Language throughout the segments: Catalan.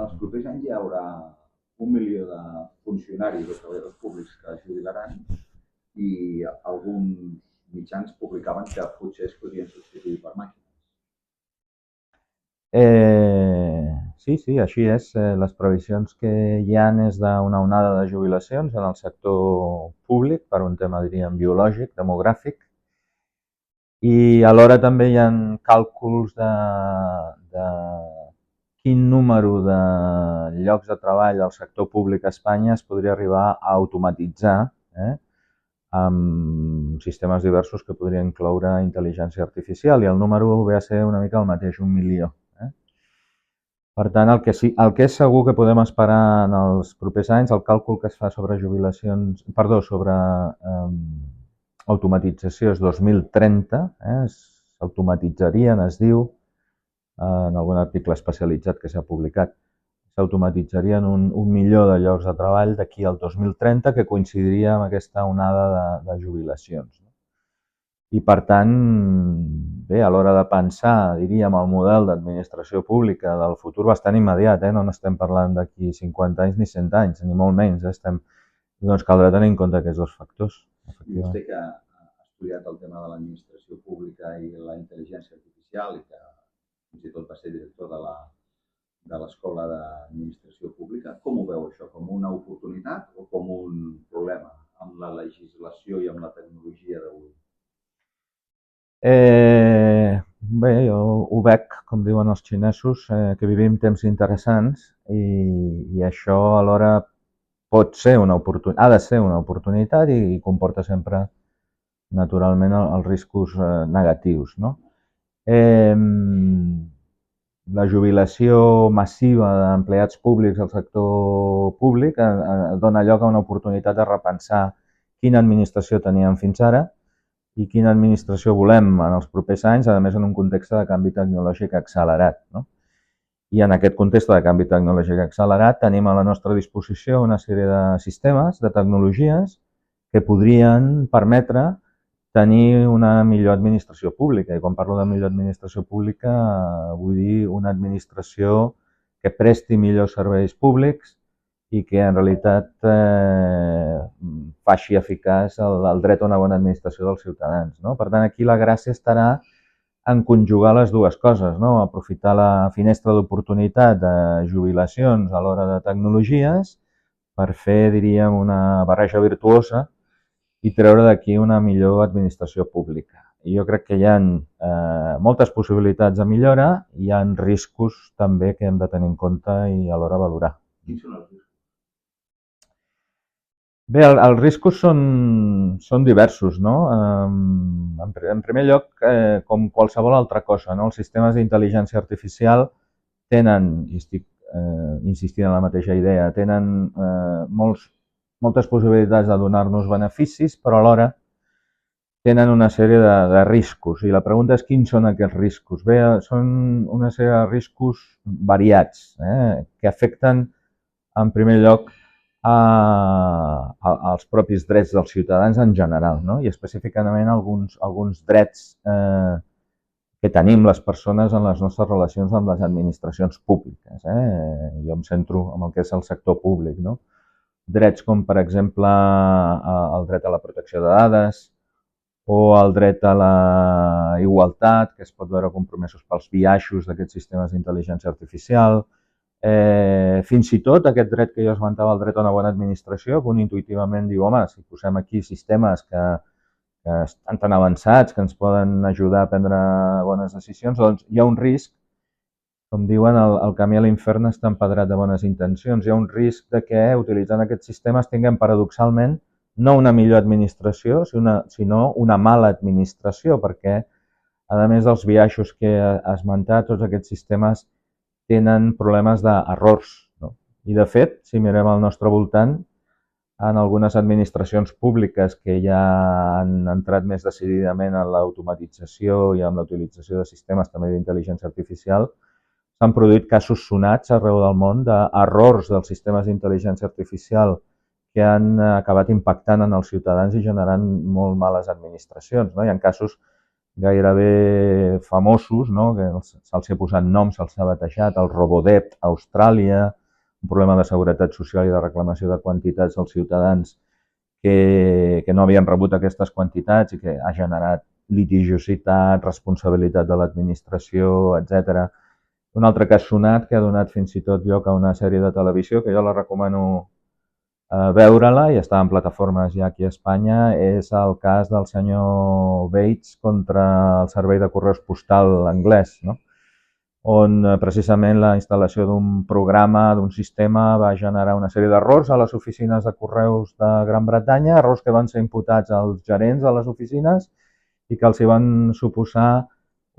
els propers anys hi haurà 1 milió de funcionaris o treballadors públics que es jubilaran i alguns mitjans publicaven que potser es podrien substituir per màquines. Sí, així és. Les previsions que hi ha és d'una onada de jubilacions en el sector públic per un tema, diríem, biològic, demogràfic, i alhora també hi ha càlculs de quin número de llocs de treball al sector públic a Espanya es podria arribar a automatitzar amb sistemes diversos que podrien incloure intel·ligència artificial, i el número ve a ser una mica el mateix, 1 milió. Per tant, el que és segur que podem esperar en els propers anys, el càlcul que es fa sobre sobre automatització és 2030, s'automatitzarien, es diu, en algun article especialitzat que s'ha publicat, s'automatitzarien 1 milió de llocs de treball d'aquí al 2030, que coincidiria amb aquesta onada de jubilacions. I per tant, bé, a l'hora de pensar, diríem, el model d'administració pública del futur bastant immediat, no n'estem parlant d'aquí 50 anys ni 100 anys, ni molt menys, doncs caldrà tenir en compte aquests dos factors. I vostè que ha estudiat el tema de l'administració pública i la intel·ligència artificial i que fins i tot va ser director de l'Escola d'Administració Pública, com ho veu això? Com una oportunitat o com un problema amb la legislació i amb la tecnologia d'avui? Bé, jo ho veig, com diuen els xinesos, que vivim temps interessants i això alhora pot ser ha de ser una oportunitat i comporta sempre, naturalment, els riscos negatius, no? La jubilació massiva d'empleats públics al sector públic dona lloc a una oportunitat de repensar quina administració teníem fins ara i quina administració volem en els propers anys, a més en un context de canvi tecnològic accelerat, no? I en aquest context de canvi tecnològic accelerat tenim a la nostra disposició una sèrie de sistemes, de tecnologies que podrien permetre tenir una millor administració pública. I quan parlo de millor administració pública vull dir una administració que presti millors serveis públics i que en realitat faci eficaç el dret a una bona administració dels ciutadans, no? Per tant, aquí la gràcia estarà en conjugar les dues coses, no? Aprofitar la finestra d'oportunitat de jubilacions a l'hora de tecnologies per fer, diríem, una barreja virtuosa i treure d'aquí una millor administració pública. I jo crec que hi ha moltes possibilitats de millora i hi ha riscos també que hem de tenir en compte i alhora valorar. Quins són els riscos? Bé, els riscos són diversos, no? En primer lloc, com qualsevol altra cosa, no? Els sistemes d'intel·ligència artificial tenen, i estic insistint en la mateixa idea, tenen moltes possibilitats de donar-nos beneficis, però alhora tenen una sèrie de riscos. I la pregunta és quins són aquests riscos? Bé, són una sèrie de riscos variats, que afecten, en primer lloc, als propis drets dels ciutadans en general, no? I específicament alguns drets que tenim les persones en les nostres relacions amb les administracions públiques. Jo em centro en el que és el sector públic, no? Drets com, per exemple, el dret a la protecció de dades o el dret a la igualtat, que es pot veure compromesos pels biaixos d'aquests sistemes d'intel·ligència artificial, fins i tot aquest dret que jo esmentava, el dret a una bona administració, que un intuïtivament diu, home, si posem aquí sistemes que estan tan avançats, que ens poden ajudar a prendre bones decisions, doncs hi ha un risc, com diuen, el camí a l'infern està empedrat de bones intencions. Hi ha un risc de que, utilitzant aquests sistemes, tinguem paradoxalment no una millor administració, sinó una mala administració, perquè, a més dels biaixos que he esmentat, tots aquests sistemes tenen problemes d'errors, no? I de fet, si mirem al nostre voltant, en algunes administracions públiques que ja han entrat més decididament en l'automatització i en la utilització de sistemes també d'intel·ligència artificial, s'han produït casos sonats arreu del món d'errors dels sistemes d'intel·ligència artificial que han acabat impactant en els ciutadans i generant molt males administracions, no? Hi ha casos gairebé famosos, no? Que se'ls ha posat nom, se'ls ha batejat, el Robodebt a Austràlia, un problema de seguretat social i de reclamació de quantitats als ciutadans que no havien rebut aquestes quantitats i que ha generat litigiositat, responsabilitat de l'administració, etc. Un altre cas sonat que ha donat fins i tot lloc a una sèrie de televisió, que jo la recomano veure-la i està en plataformes ja aquí a Espanya, és el cas del senyor Bates contra el servei de correus postal anglès, no? On precisament la instal·lació d'un programa, d'un sistema, va generar una sèrie d'errors a les oficines de correus de Gran Bretanya, errors que van ser imputats als gerents de les oficines i que els hi van suposar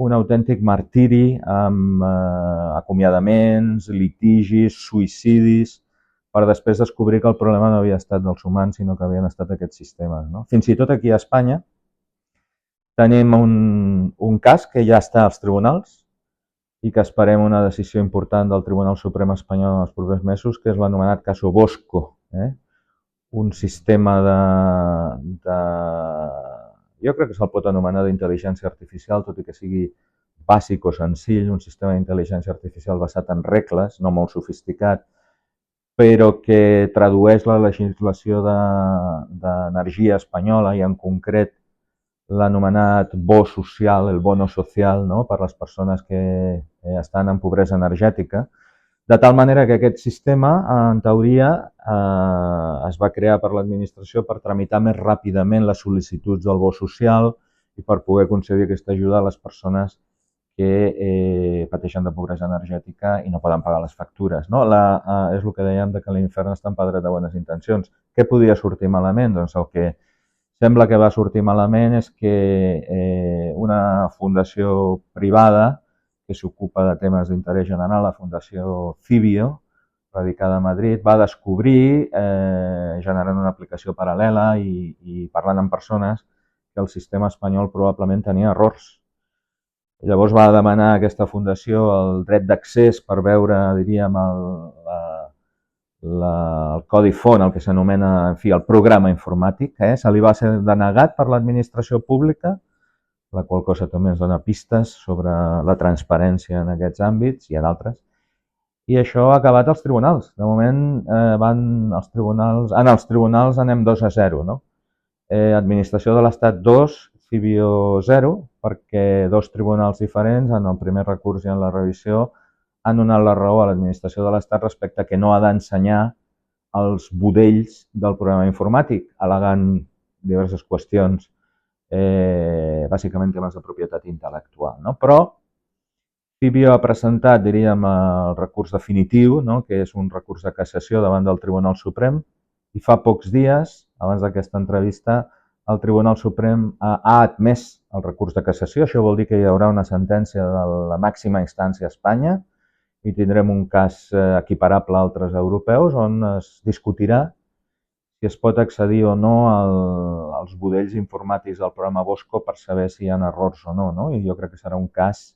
un autèntic martiri amb acomiadaments, litigis, suïcidis, per després descobrir que el problema no havia estat dels humans, sinó que havien estat aquests sistemes, no? Fins i tot aquí a Espanya tenim un cas que ja està als tribunals i que esperem una decisió important del Tribunal Suprem espanyol en els propers mesos, que és l'anomenat caso Bosco, un sistema jo crec que se'l pot anomenar d'intel·ligència artificial, tot i que sigui bàsic o senzill, un sistema d'intel·ligència artificial basat en regles, no molt sofisticat, però que tradueix la legislació d'energia espanyola i en concret l'anomenat bo social, el bono social, no? Per les persones que estan en pobresa energètica, de tal manera que aquest sistema, en teoria, es va crear per l'administració per tramitar més ràpidament les sol·licituds del bo social i per poder concedir aquesta ajuda a les persones que pateixen de pobresa energètica i no poden pagar les factures, no? És el que dèiem que l'infern està empadrat de bones intencions. Què podia sortir malament? Doncs el que sembla que va sortir malament és que una fundació privada que s'ocupa de temes d'interès general, la Fundació Cibio, radicada a Madrid, va descobrir, generant una aplicació paral·lela i parlant amb persones, que el sistema espanyol probablement tenia errors. Llavors va demanar a aquesta fundació el dret d'accés per veure, diríem, el codi font, el que s'anomena, en fi, el programa informàtic. Se li va ser denegat per l'administració pública, la qual cosa també ens dona pistes sobre la transparència en aquests àmbits i en altres. I això ha acabat als tribunals. De moment en els tribunals anem 2-0, no? Administració de l'Estat 2, Cibio 0, perquè dos tribunals diferents, en el primer recurs i en la revisió, han donat la raó a l'administració de l'Estat respecte a que no ha d'ensenyar els budells del programa informàtic, al·legant diverses qüestions, bàsicament temes de propietat intel·lectual, no? Però Cibio ha presentat, diríem, el recurs definitiu, no? Que és un recurs de cassació davant del Tribunal Suprem, i fa pocs dies, abans d'aquesta entrevista, el Tribunal Suprem ha admès el recurs de cassació. Això vol dir que hi haurà una sentència de la màxima instància a Espanya i tindrem un cas equiparable a altres europeus on es discutirà si es pot accedir o no als budells informàtics del programa Bosco per saber si hi ha errors o no, no? I jo crec que serà un cas,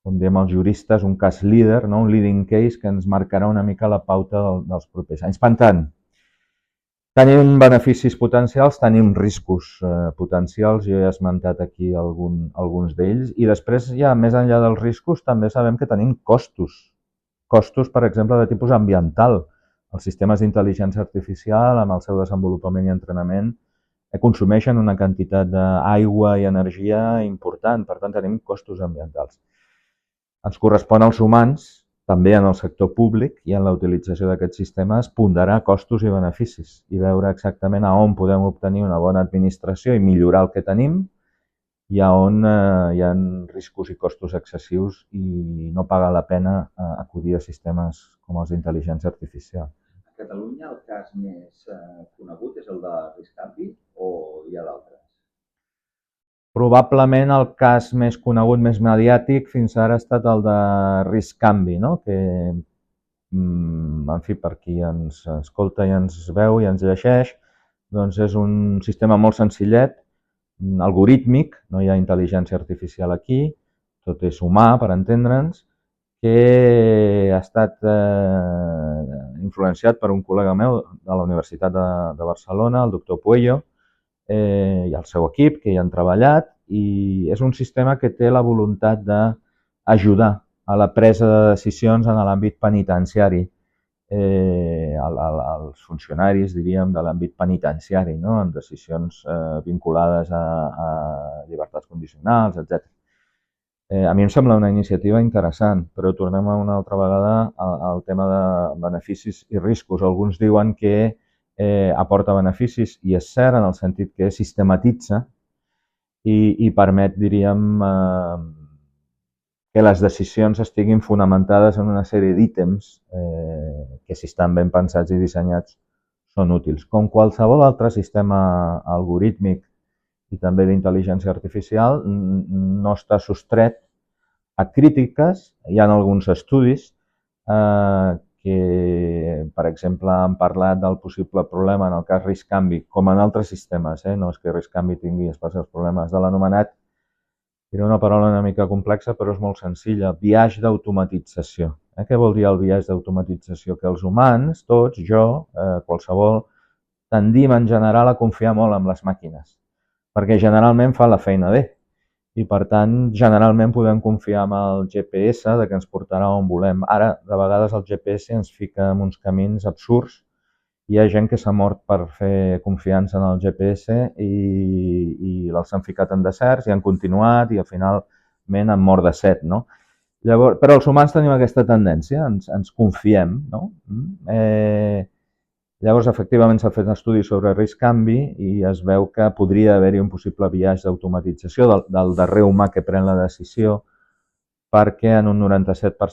com diem els juristes, un cas líder, no? Un leading case que ens marcarà una mica la pauta dels propers anys. Per tant, tenim beneficis potencials, tenim riscos potencials, jo ja he esmentat aquí alguns d'ells, i després, ja més enllà dels riscos, també sabem que tenim costos. Costos, per exemple, de tipus ambiental. Els sistemes d'intel·ligència artificial, amb el seu desenvolupament i entrenament, consumeixen una quantitat d'aigua i energia important, per tant, tenim costos ambientals. Ens correspon als humans, també en el sector públic i en la utilització d'aquests sistemes, ponderar costos i beneficis i veure exactament a on podem obtenir una bona administració i millorar el que tenim i a on hi ha riscos i costos excessius i no paga la pena acudir a sistemes com els d'intel·ligència artificial. A Catalunya el cas més conegut és el de Riscampi o hi ha d'altres? Probablement el cas més conegut, més mediàtic, fins ara ha estat el de Riscampi, no? Que, en fi, per qui ens escolta i ens veu i ens llegeix, doncs és un sistema molt senzillet, algorítmic, no hi ha intel·ligència artificial aquí, tot és humà, per entendre'ns, que ha estat influenciat per un col·lega meu de la Universitat de Barcelona, el doctor Puello, i el seu equip, que hi han treballat, i és un sistema que té la voluntat d'ajudar a la presa de decisions en l'àmbit penitenciari, als funcionaris, diríem, de l'àmbit penitenciari, no? En decisions vinculades a llibertats condicionals, etc. A mi em sembla una iniciativa interessant, però tornem una altra vegada al tema de beneficis i riscos. Alguns diuen que aporta beneficis, i és cert en el sentit que sistematitza i permet, diríem, que les decisions estiguin fonamentades en una sèrie d'ítems que, si estan ben pensats i dissenyats, són útils. Com qualsevol altre sistema algorítmic i també d'intel·ligència artificial, no està sostret a crítiques. Hi ha alguns estudis que, per exemple, han parlat del possible problema en el cas RISC-Canvi, com en altres sistemes, no és que RISC-Canvi tingui especials problemes, de l'anomenat, era una paraula una mica complexa, però és molt senzilla, biaix d'automatització. Què vol dir el biaix d'automatització? Que els humans, tots, jo, qualsevol, tendim en general a confiar molt en les màquines, perquè generalment fan la feina bé. I, per tant, generalment podem confiar en el GPS de que ens portarà on volem. Ara, de vegades, el GPS ens fica en uns camins absurds. Hi ha gent que s'ha mort per fer confiança en el GPS i els han ficat en deserts i han continuat i, al finalment, han mort de set, no? Llavors, però els humans tenim aquesta tendència, ens confiem, no? Llavors, efectivament, s'ha fet estudis sobre RISC-Canvi i es veu que podria haver-hi un possible biaix d'automatització del darrer humà que pren la decisió, perquè en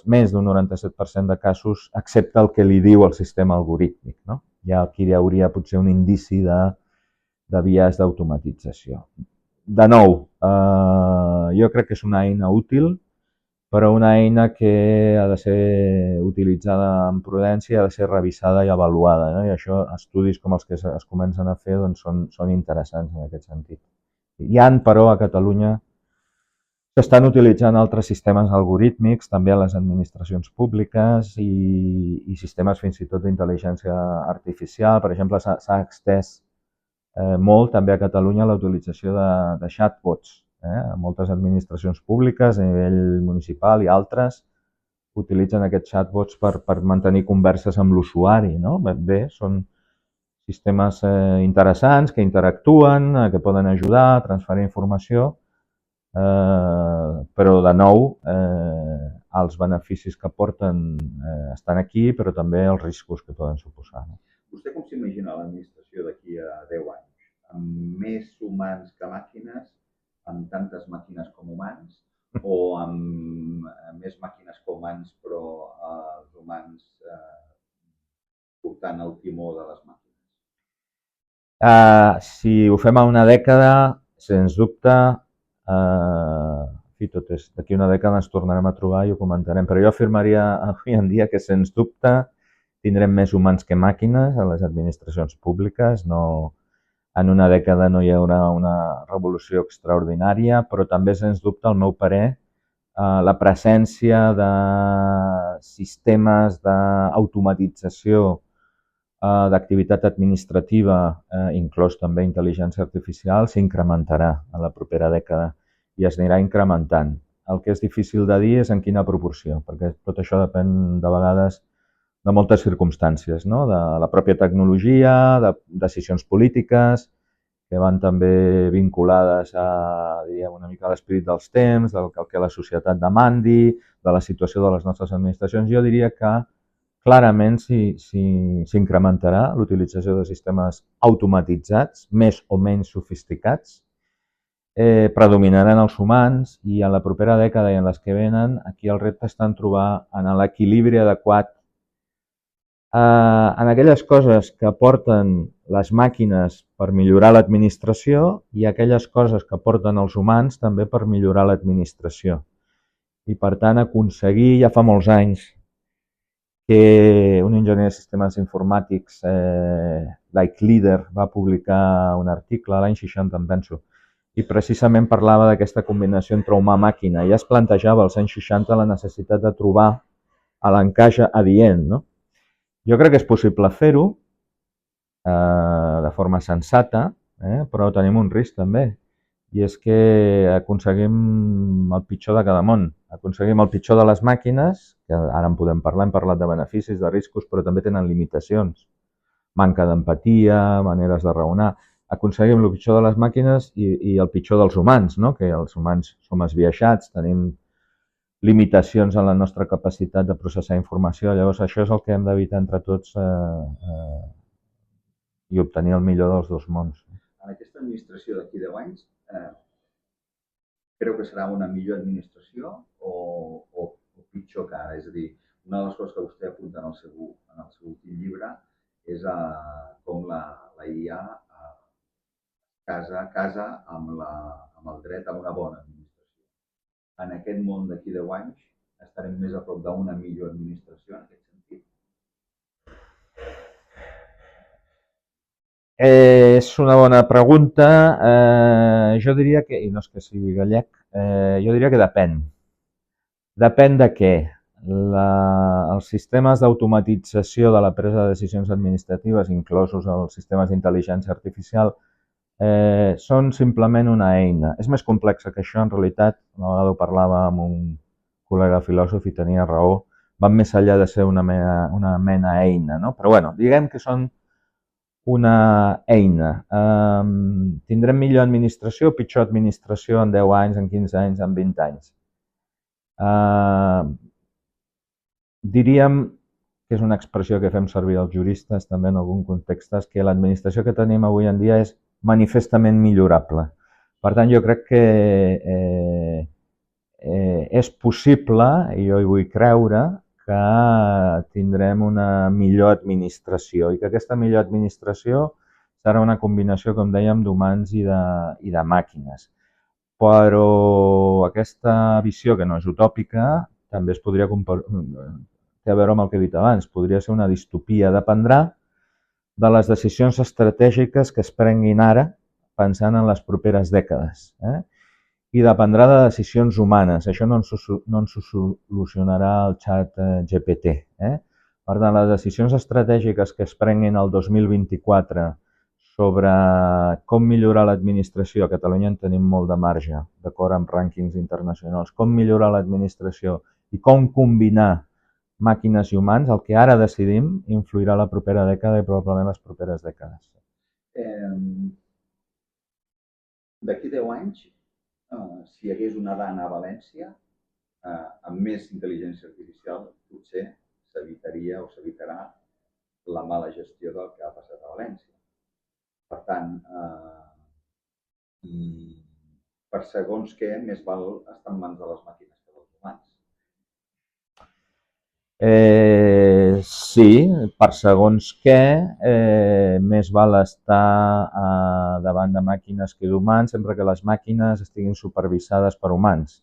més d'un 97% de casos accepta el que li diu el sistema algorítmic, no? Aquí hi hauria potser un indici de biaix d'automatització. De nou, jo crec que és una eina útil, però una eina que ha de ser utilitzada amb prudència i ha de ser revisada i avaluada, no? I això, estudis com els que es comencen a fer, doncs, són interessants en aquest sentit. Hi ha, però, a Catalunya s'estan utilitzant altres sistemes algorítmics, també a les administracions públiques i sistemes fins i tot d'intel·ligència artificial. Per exemple, s'ha extès molt també a Catalunya la utilització de chatbots. Moltes administracions públiques a nivell municipal i altres utilitzen aquests chatbots per mantenir converses amb l'usuari, no? Bé, són sistemes interessants que interactuen, que poden ajudar a transferir informació, però, de nou, els beneficis que aporten estan aquí, però també els riscos que poden suposar. Vostè com s'imagina l'administració d'aquí a 10 anys? Amb més humans que màquines, amb tantes màquines com humans, o amb més màquines que humans, però els humans portant el timó de les màquines? Si ho fem a una dècada, sens dubte, d'aquí una dècada ens tornarem a trobar i ho comentarem, però jo afirmaria avui en dia que, sens dubte, tindrem més humans que màquines a les administracions públiques. En una dècada no hi haurà una revolució extraordinària, però també, sens dubte, al meu parer, la presència de sistemes d'automatització d'activitat administrativa, inclòs també intel·ligència artificial, s'incrementarà en la propera dècada i es anirà incrementant. El que és difícil de dir és en quina proporció, perquè tot això depèn de vegades de moltes circumstàncies, no? De la pròpia tecnologia, de decisions polítiques, que van també vinculades a, diríem, una mica a l'esperit dels temps, del que la societat demandi, de la situació de les nostres administracions. Jo diria que clarament s'incrementarà l'utilització de sistemes automatitzats, més o menys sofisticats, predominaran els humans, i en la propera dècada i en les que venen, aquí el repte està en trobar en l'equilibri adequat en aquelles coses que aporten les màquines per millorar l'administració i aquelles coses que aporten els humans també per millorar l'administració. I, per tant, aconseguir, ja fa molts anys, que un enginyer de sistemes informàtics, Like Leader, va publicar un article l'any 60, em penso, i precisament parlava d'aquesta combinació entre humà-màquina. Ja es plantejava als anys 60 la necessitat de trobar l'encaix adient, no? Jo crec que és possible fer-ho de forma sensata, però tenim un risc també, i és que aconseguim el pitjor de cada món. Aconseguim el pitjor de les màquines, que ara en podem parlar, hem parlat de beneficis, de riscos, però també tenen limitacions. Manca d'empatia, maneres de raonar. Aconseguim el pitjor de les màquines i el pitjor dels humans, no? Que els humans som esbiaixats, tenim limitacions en la nostra capacitat de processar informació. Llavors, això és el que hem d'evitar entre tots i obtenir el millor dels dos mons. En aquesta administració d'aquí 10 anys, creu que serà una millor administració o pitjor que ara? És a dir, una de les coses que vostè apunta en el seu últim llibre és com la IA casa amb el dret a una bona administració. En aquest món d'aquí 10 anys estarem més a prop d'una millor administració en aquest sentit? És una bona pregunta. Jo diria que, i no és que sigui gallec, jo diria que depèn. Depèn de què? Els sistemes d'automatització de la presa de decisions administratives, inclosos els sistemes d'intel·ligència artificial, són simplement una eina. És més complexa que això, en realitat. Una vegada ho parlava amb un col·lega filòsof i tenia raó. Van més enllà de ser una mena eina, no? Però bueno, diguem que són una eina. Tindrem millor administració o pitjor administració en 10 anys, en 15 anys, en 20 anys? Diríem que és una expressió que fem servir els juristes també en algun context, que l'administració que tenim avui en dia és manifestament millorable. Per tant, jo crec que és possible, i jo hi vull creure, que tindrem una millor administració i que aquesta millor administració serà una combinació, com dèiem, d'humans i de màquines. Però aquesta visió, que no és utòpica, també es podria té a veure amb el que he dit abans. Podria ser una distopia. Dependrà de les decisions estratègiques que es prenguin ara, pensant en les properes dècades. I dependrà de decisions humanes. Això no ens ho solucionarà el xat GPT. Per tant, les decisions estratègiques que es prenguin el 2024 sobre com millorar l'administració, a Catalunya en tenim molt de marge, d'acord amb rànquings internacionals, com millorar l'administració i com combinar màquines i humans, el que ara decidim influirà la propera dècada i probablement les properes dècades. D'aquí 10 anys, si hi hagués una dana a València, amb més intel·ligència artificial, potser s'evitaria o s'evitarà la mala gestió del que ha passat a València. Per tant, per segons què, més val estar en mans de les màquines que dels humans. Sí, per segons què, més val estar davant de màquines que d'humans, sempre que les màquines estiguin supervisades per humans.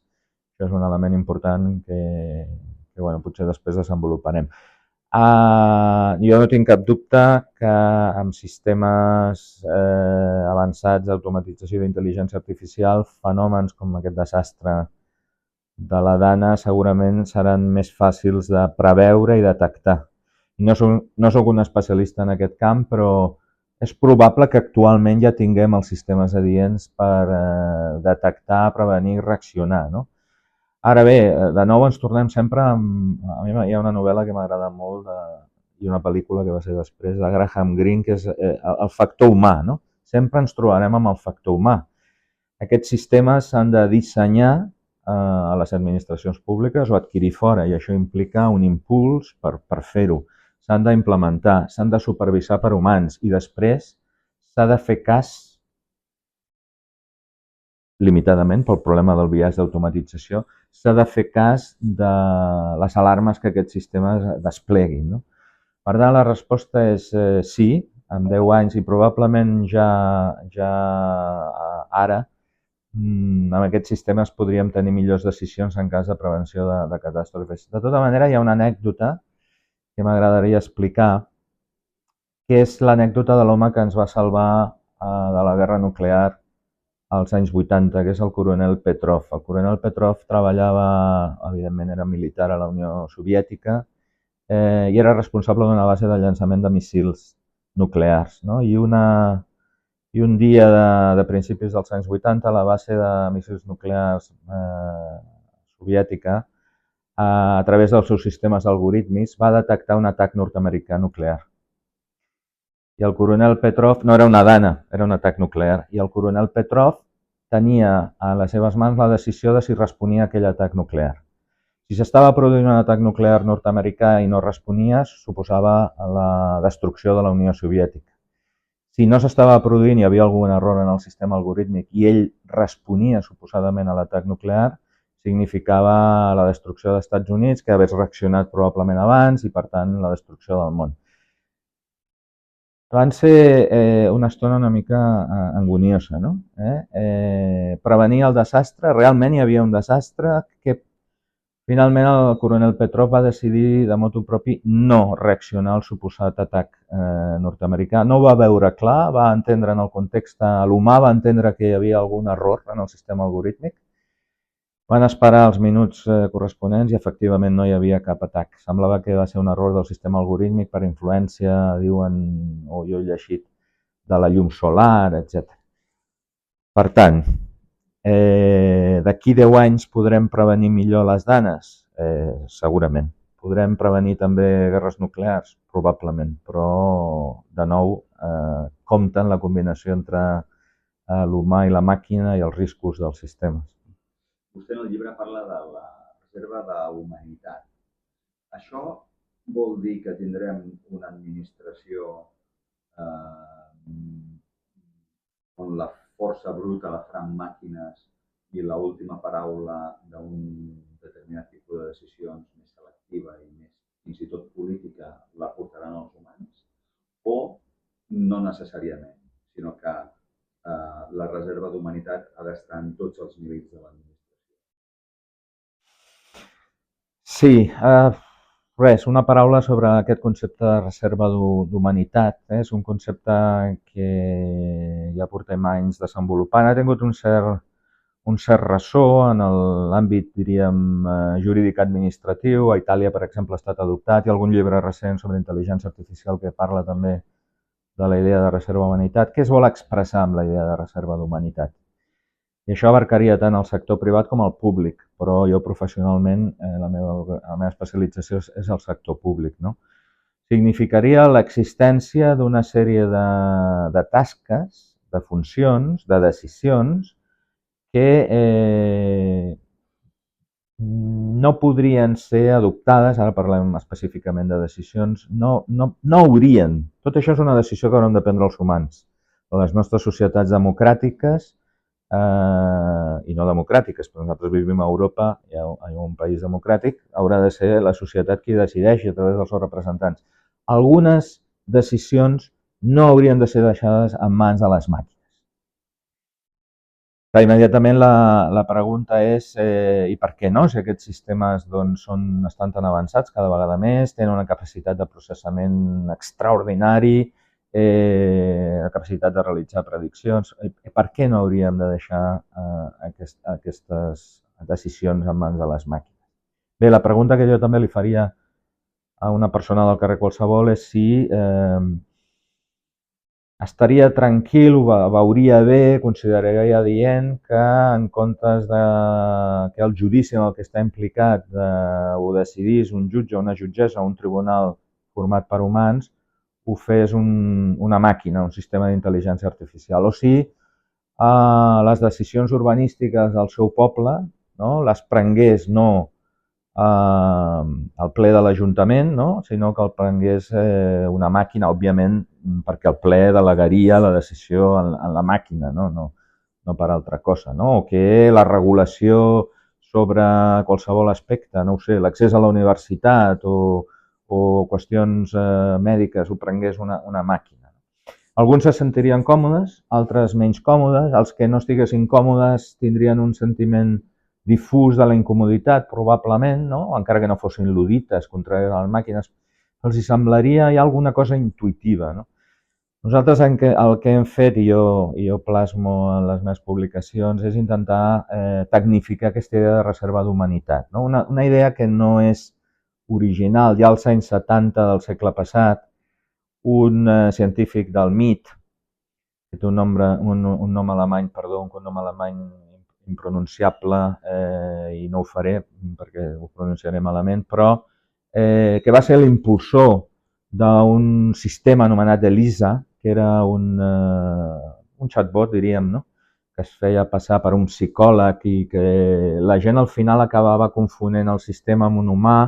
Això és un element important que potser després desenvoluparem. Jo no tinc cap dubte que amb sistemes avançats d'automatització i d'intel·ligència artificial, fenòmens com aquest desastre de la dana segurament seran més fàcils de preveure i detectar. No soc un especialista en aquest camp, però és probable que actualment ja tinguem els sistemes adients per detectar, prevenir i reaccionar, no? Ara bé, de nou ens tornem sempre amb... A mi hi ha una novel·la que m'agrada molt i una pel·lícula que va ser després de Graham Greene, que és el factor humà, no? Sempre ens trobarem amb el factor humà. Aquests sistemes s'han de dissenyar a les administracions públiques o adquirir fora, i això implica un impuls per fer-ho. S'han d'implementar, s'han de supervisar per humans i després s'ha de fer cas limitadament pel problema del biaix d'automatització, s'ha de fer cas de les alarmes que aquests sistemes despleguin, no? Per tant, la resposta és sí, en 10 anys i probablement ja ara, amb aquests sistemes podríem tenir millors decisions en cas de prevenció de catàstrofes. De tota manera, hi ha una anècdota que m'agradaria explicar, que és l'anècdota de l'home que ens va salvar de la guerra nuclear als anys 80, que és el coronel Petrov. El coronel Petrov treballava, evidentment era militar a la Unió Soviètica, i era responsable d'una base de llançament de míssils nuclears, no? I i un dia de principis dels anys 80 la base de míssils nuclears soviètica, a través dels seus sistemes algorítmics, va detectar un atac nord-americà nuclear. I el coronel Petrov, no era una dana, era un atac nuclear, i el coronel Petrov tenia a les seves mans la decisió de si responia a aquell atac nuclear. Si s'estava produint un atac nuclear nord-americà i no responia, suposava la destrucció de la Unió Soviètica. Si no s'estava produint, hi havia algun error en el sistema algorítmic i ell responia suposadament a l'atac nuclear, significava la destrucció dels Estats Units, que hagués reaccionat probablement abans i, per tant, la destrucció del món. Van ser una estona una mica angoniosa, no? Prevenir el desastre, realment hi havia un desastre que finalment el coronel Petrov va decidir de motu propi no reaccionar al suposat atac nord-americà. No ho va veure clar, va entendre en el context humà, va entendre que hi havia algun error en el sistema algorítmic. Van esperar els minuts corresponents i efectivament no hi havia cap atac. Semblava que va ser un error del sistema algorítmic per influència, diuen, o jo he llegit, de la llum solar, etc. Per tant, d'aquí 10 anys podrem prevenir millor les danes? Segurament. Podrem prevenir també guerres nuclears? Probablement, però de nou compten la combinació entre l'humà i la màquina i els riscos dels sistemes. Vostè en el llibre parla de la reserva d'humanitat. Això vol dir que tindrem una administració on la força bruta la faran màquines i l'última paraula d'un determinat tipus de decisions més selectiva i més, fins i tot política, la portaran els humans? O no necessàriament, sinó que la reserva d'humanitat ha d'estar en tots els nivells de l'administració? Sí, una paraula sobre aquest concepte de reserva d'humanitat. És un concepte que ja portem anys desenvolupant. Ha tingut un cert ressò en l'àmbit, diríem, jurídic administratiu. A Itàlia, per exemple, ha estat adoptat. Hi ha algun llibre recent sobre intel·ligència artificial que parla també de la idea de reserva d'humanitat. Què es vol expressar amb la idea de reserva d'humanitat? I això abarcaria tant el sector privat com el públic, però jo professionalment la meva especialització és el sector públic. No? Significaria l'existència d'una sèrie de tasques, de funcions, de decisions que no podrien ser adoptades, ara parlem específicament de decisions, no haurien. Tot això és una decisió que haurem de prendre els humans. Les nostres societats democràtiques i no democràtiques, però nosaltres vivim a Europa, hi ha un país democràtic, haurà de ser la societat qui decideixi a través dels seus representants. Algunes decisions no haurien de ser deixades en mans de les màquines. Immediatament la pregunta és i per què no? Si aquests sistemes estan tan avançats cada vegada més, tenen una capacitat de processament extraordinari, la capacitat de realitzar prediccions. Per què no hauríem de deixar aquestes decisions en mans de les màquines? Bé, la pregunta que jo també li faria a una persona del carrer qualsevol és si estaria tranquil, ho veuria bé, consideraria dient que en comptes que el judici en el que està implicat ho decidís un jutge, una jutgessa, un tribunal format per humans, ho fes una màquina, un sistema d'intel·ligència artificial. O si les decisions urbanístiques del seu poble les prengués no al ple de l'Ajuntament, sinó que el prengués una màquina, òbviament, perquè el ple delegaria la decisió en la màquina, no per altra cosa. O que la regulació sobre qualsevol aspecte, no ho sé, l'accés a la universitat o qüestions mèdiques ho prengués una màquina. Alguns se sentirien còmodes, altres menys còmodes. Els que no estiguessin còmodes tindrien un sentiment difús de la incomoditat, probablement, encara que no fossin ludites contràries a les màquines, els semblaria hi ha alguna cosa intuïtiva. Nosaltres el que hem fet, i jo plasmo en les meves publicacions, és intentar tecnificar aquesta idea de reserva d'humanitat. Una idea que no és original. Ja als anys 70 del segle passat, un científic del MIT, que té un nom alemany, impronunciable, i no ho faré perquè ho pronunciaré malament, però que va ser l'impulsor d'un sistema anomenat ELISA, que era un chatbot, diríem, no? Que es feia passar per un psicòleg i que la gent al final acabava confonent el sistema amb un humà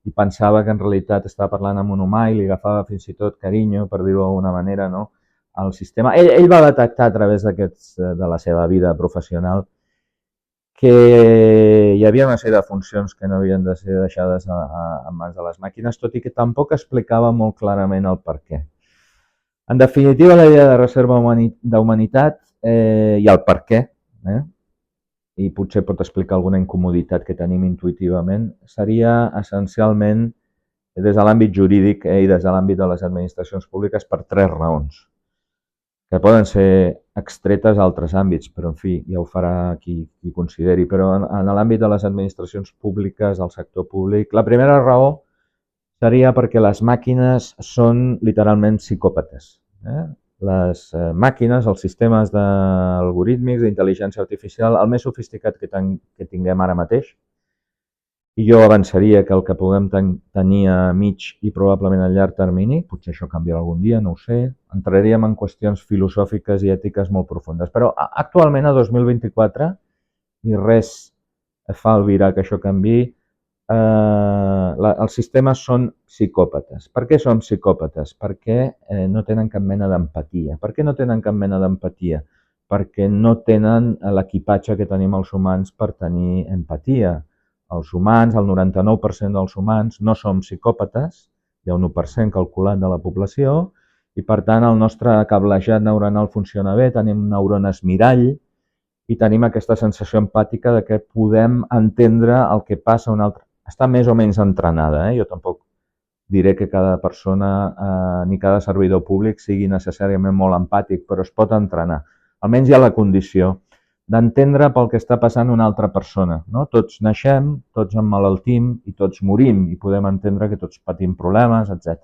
i pensava que en realitat estava parlant amb un humà i li agafava fins i tot carinyo, per dir-ho d'alguna manera, no? Al sistema. Ell va detectar a través de la seva vida professional que hi havia una sèrie de funcions que no havien de ser deixades en mans de les màquines, tot i que tampoc explicava molt clarament el per què. En definitiva, la idea de reserva d'humanitat i el per què, i potser pot explicar alguna incomoditat que tenim intuïtivament, seria essencialment des de l'àmbit jurídic i des de l'àmbit de les administracions públiques per 3 raons, que poden ser extretes a altres àmbits, però en fi, ja ho farà qui consideri. Però en l'àmbit de les administracions públiques, del sector públic, la primera raó seria perquè les màquines són literalment psicòpates. Les màquines, els sistemes d'algorítmics, d'intel·ligència artificial, el més sofisticat que tinguem ara mateix, i jo avançaria que el que puguem tenir a mig i probablement a llarg termini, potser això canviarà algun dia, no ho sé, entraríem en qüestions filosòfiques i ètiques molt profundes. Però actualment, a 2024, i res fa albirar que això canviï, els sistemes són psicòpates. Per què són psicòpates? Perquè no tenen cap mena d'empatia. Per què no tenen cap mena d'empatia? Perquè no tenen l'equipatge que tenim els humans per tenir empatia. Els humans, el 99% dels humans, no som psicòpates, hi ha un 1% calculat de la població, i per tant el nostre cablejat neuronal funciona bé, tenim neurones mirall i tenim aquesta sensació empàtica de que podem entendre el que passa a un altre. Està més o menys entrenada, Jo tampoc diré que cada persona ni cada servidor públic sigui necessàriament molt empàtic, però es pot entrenar. Almenys hi ha la condició d'entendre pel que està passant una altra persona. No? Tots naixem, tots emmalaltim i tots morim i podem entendre que tots patim problemes, etc.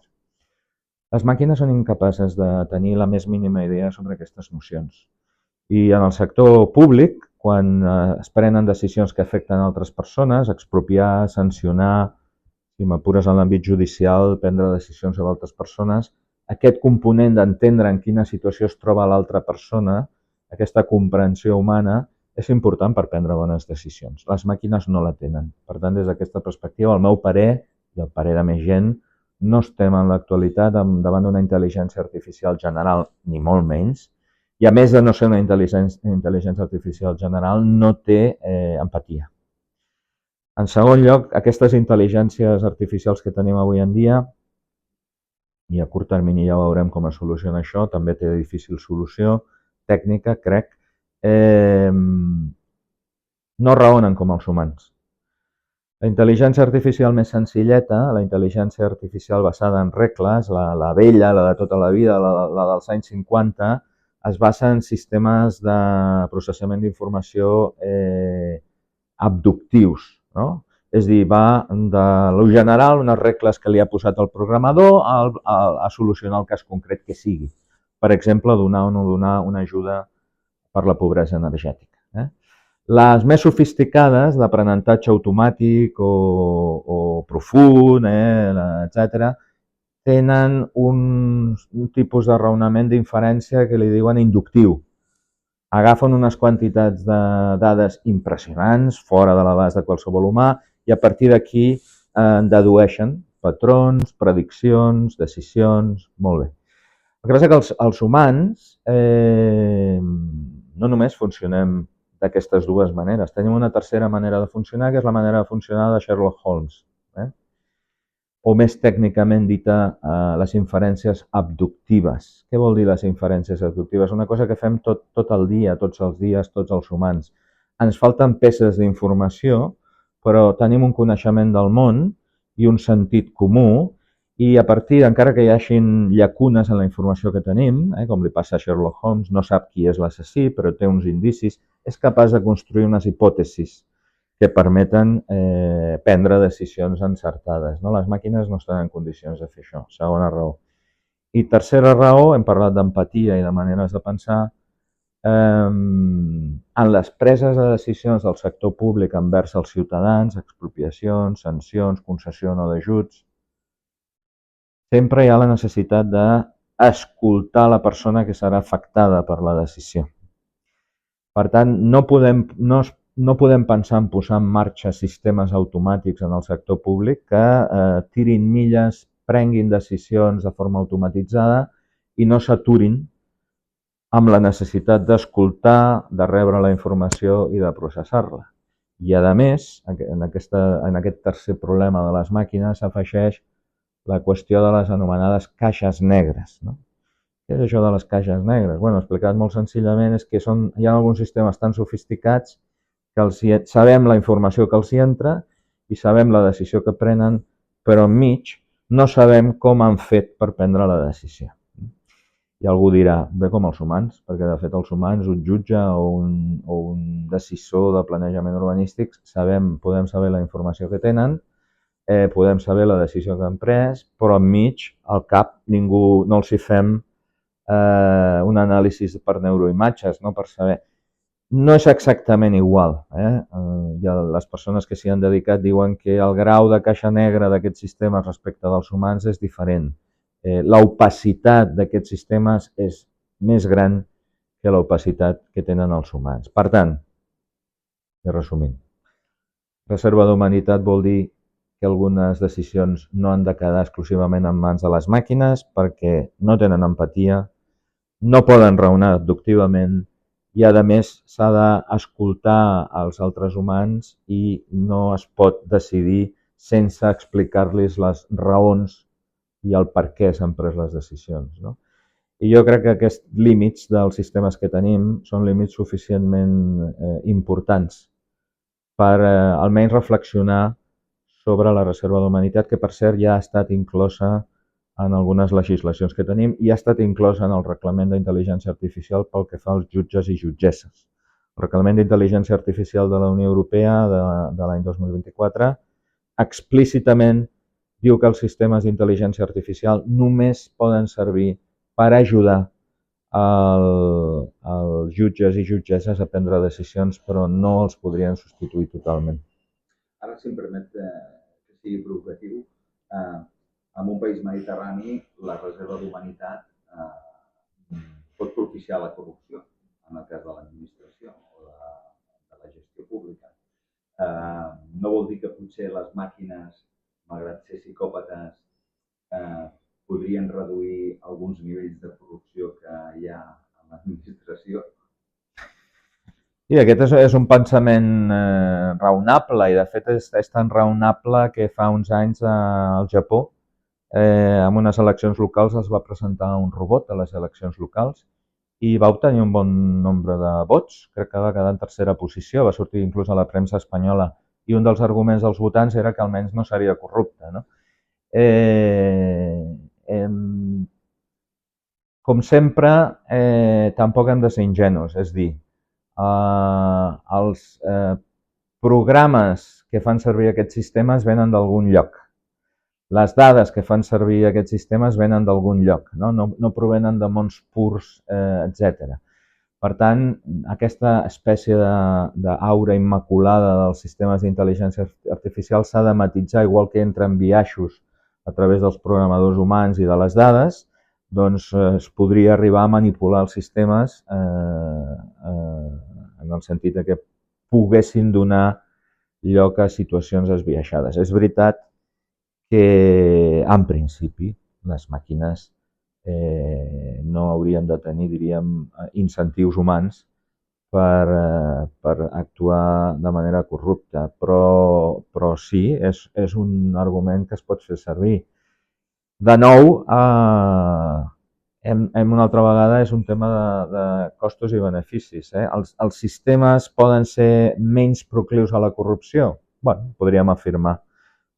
Les màquines són incapaces de tenir la més mínima idea sobre aquestes nocions. I en el sector públic, quan es prenen decisions que afecten altres persones, expropiar, sancionar, si m'apures en l'àmbit judicial, prendre decisions sobre altres persones, aquest component d'entendre en quina situació es troba l'altra persona, aquesta comprensió humana, és important per prendre bones decisions. Les màquines no la tenen. Per tant, des d'aquesta perspectiva, el meu parer, i el parer de més gent, no estem en l'actualitat davant d'una intel·ligència artificial general, ni molt menys, i a més de no ser una intel·ligència artificial general, no té empatia. En segon lloc, aquestes intel·ligències artificials que tenim avui en dia, i a curt termini ja veurem com es soluciona això, també té difícil solució tècnica, crec, no raonen com els humans. La intel·ligència artificial més senzilleta, la intel·ligència artificial basada en regles, la vella, la de tota la vida, la dels anys 50, es basa en sistemes de processament d'informació abductius, no? És a dir, va de lo general, unes regles que li ha posat el programador a solucionar el cas concret que sigui. Per exemple, donar o no donar una ajuda per la pobresa energètica. Les més sofisticades, d'aprenentatge automàtic o profund, etc., tenen un tipus de raonament d'inferència que li diuen inductiu. Agafen unes quantitats de dades impressionants, fora de l'abast de qualsevol humà, i a partir d'aquí dedueixen patrons, prediccions, decisions, molt bé. El que passa que els humans no només funcionem d'aquestes dues maneres, tenim una tercera manera de funcionar, que és la manera de funcionar de Sherlock Holmes, o més tècnicament dita, les inferències abductives. Què vol dir les inferències abductives? Una cosa que fem tot el dia, tots els dies, tots els humans. Ens falten peces d'informació, però tenim un coneixement del món i un sentit comú, i a partir, encara que hi hagin llacunes en la informació que tenim, com li passa a Sherlock Holmes, no sap qui és l'assassí, però té uns indicis, és capaç de construir unes hipòtesis que permeten prendre decisions encertades. Les màquines no estan en condicions de fer això, segona raó. I tercera raó, hem parlat d'empatia i de maneres de pensar, en les preses de decisions del sector públic envers els ciutadans, expropiacions, sancions, concessió o no d'ajuts, sempre hi ha la necessitat d'escoltar la persona que serà afectada per la decisió. Per tant, no podem pensar en posar en marxa sistemes automàtics en el sector públic que tirin milles, prenguin decisions de forma automatitzada i no s'aturin amb la necessitat d'escoltar, de rebre la informació i de processar-la. I, a més, en aquest tercer problema de les màquines s'afegeix la qüestió de les anomenades caixes negres. No? Què és això de les caixes negres? Bueno, explicat molt senzillament és que hi ha alguns sistemes tan sofisticats que sabem la informació que els hi entra i sabem la decisió que prenen, però enmig no sabem com han fet per prendre la decisió. I algú dirà, bé com els humans, perquè de fet els humans, un jutge o un decisor de planejament urbanístic, podem saber la informació que tenen, podem saber la decisió que han pres, però enmig, al cap, no els hi fem un anàlisi per neuroimatges, no? Per saber. No és exactament igual. Les persones que s'hi han dedicat diuen que el grau de caixa negra d'aquests sistemes respecte dels humans és diferent. L'opacitat d'aquests sistemes és més gran que l'opacitat que tenen els humans. Per tant, i resumint, reserva d'humanitat vol dir que algunes decisions no han de quedar exclusivament en mans de les màquines perquè no tenen empatia, no poden raonar deductivament i, a més, s'ha d'escoltar els altres humans i no es pot decidir sense explicar-los les raons i el per què s'han pres les decisions. No? I jo crec que aquests límits dels sistemes que tenim són límits suficientment importants per almenys reflexionar sobre la reserva d'humanitat, que per cert ja ha estat inclosa en algunes legislacions que tenim i ha estat inclosa en el reglament d'intel·ligència artificial pel que fa als jutges i jutgesses. El reglament d'intel·ligència artificial de la Unió Europea de l'any 2024 explícitament diu que els sistemes d'intel·ligència artificial només poden servir per ajudar els jutges i jutgesses a prendre decisions, però no els podrien substituir totalment. Ara, si em permet que sigui provocatiu, en un país mediterrani la reserva d'humanitat pot propiciar la corrupció, en el cas de l'administració o de la gestió pública. No vol dir que potser les màquines, malgrat ser psicòpates, podrien reduir alguns nivells de corrupció que hi ha en l'administració. I aquest és un pensament raonable i de fet és tan raonable que fa uns anys al Japó en unes eleccions locals es va presentar un robot a les eleccions locals i va obtenir un bon nombre de vots, crec que va quedar en tercera posició, va sortir inclús a la premsa espanyola i un dels arguments dels votants era que almenys no seria corrupte. No? Com sempre, tampoc hem de ser ingenus, és dir, els programes que fan servir aquests sistemes venen d'algun lloc. Les dades que fan servir aquests sistemes venen d'algun lloc, no provenen de mons purs, etc. Per tant, aquesta espècie d'aura immaculada dels sistemes d'intel·ligència artificial s'ha de matisar, igual que entren biaixos a través dels programadors humans i de les dades, doncs es podria arribar a manipular els sistemes en el sentit que poguessin donar lloc a situacions esbiaixades. És veritat que, en principi, les màquines no haurien de tenir, diríem, incentius humans per actuar de manera corrupta, però sí, és un argument que es pot fer servir. De nou, una altra vegada és un tema de costos i beneficis. Els sistemes poden ser menys proclius a la corrupció? Bé, podríem afirmar.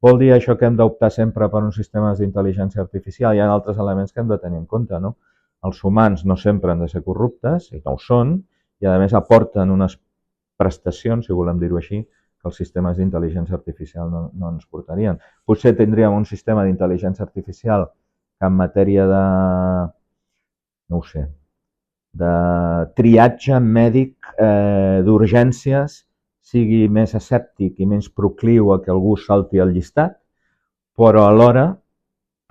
Vol dir això que hem d'optar sempre per uns sistemes d'intel·ligència artificial? Hi ha altres elements que hem de tenir en compte. No? Els humans no sempre han de ser corruptes, i no ho són, i a més aporten unes prestacions, si volem dir-ho així, que els sistemes d'intel·ligència artificial no ens portarien. Potser tindríem un sistema d'intel·ligència artificial que en matèria de, no ho sé, de triatge mèdic d'urgències sigui més escèptic i menys procliu a que algú salti al llistat, però alhora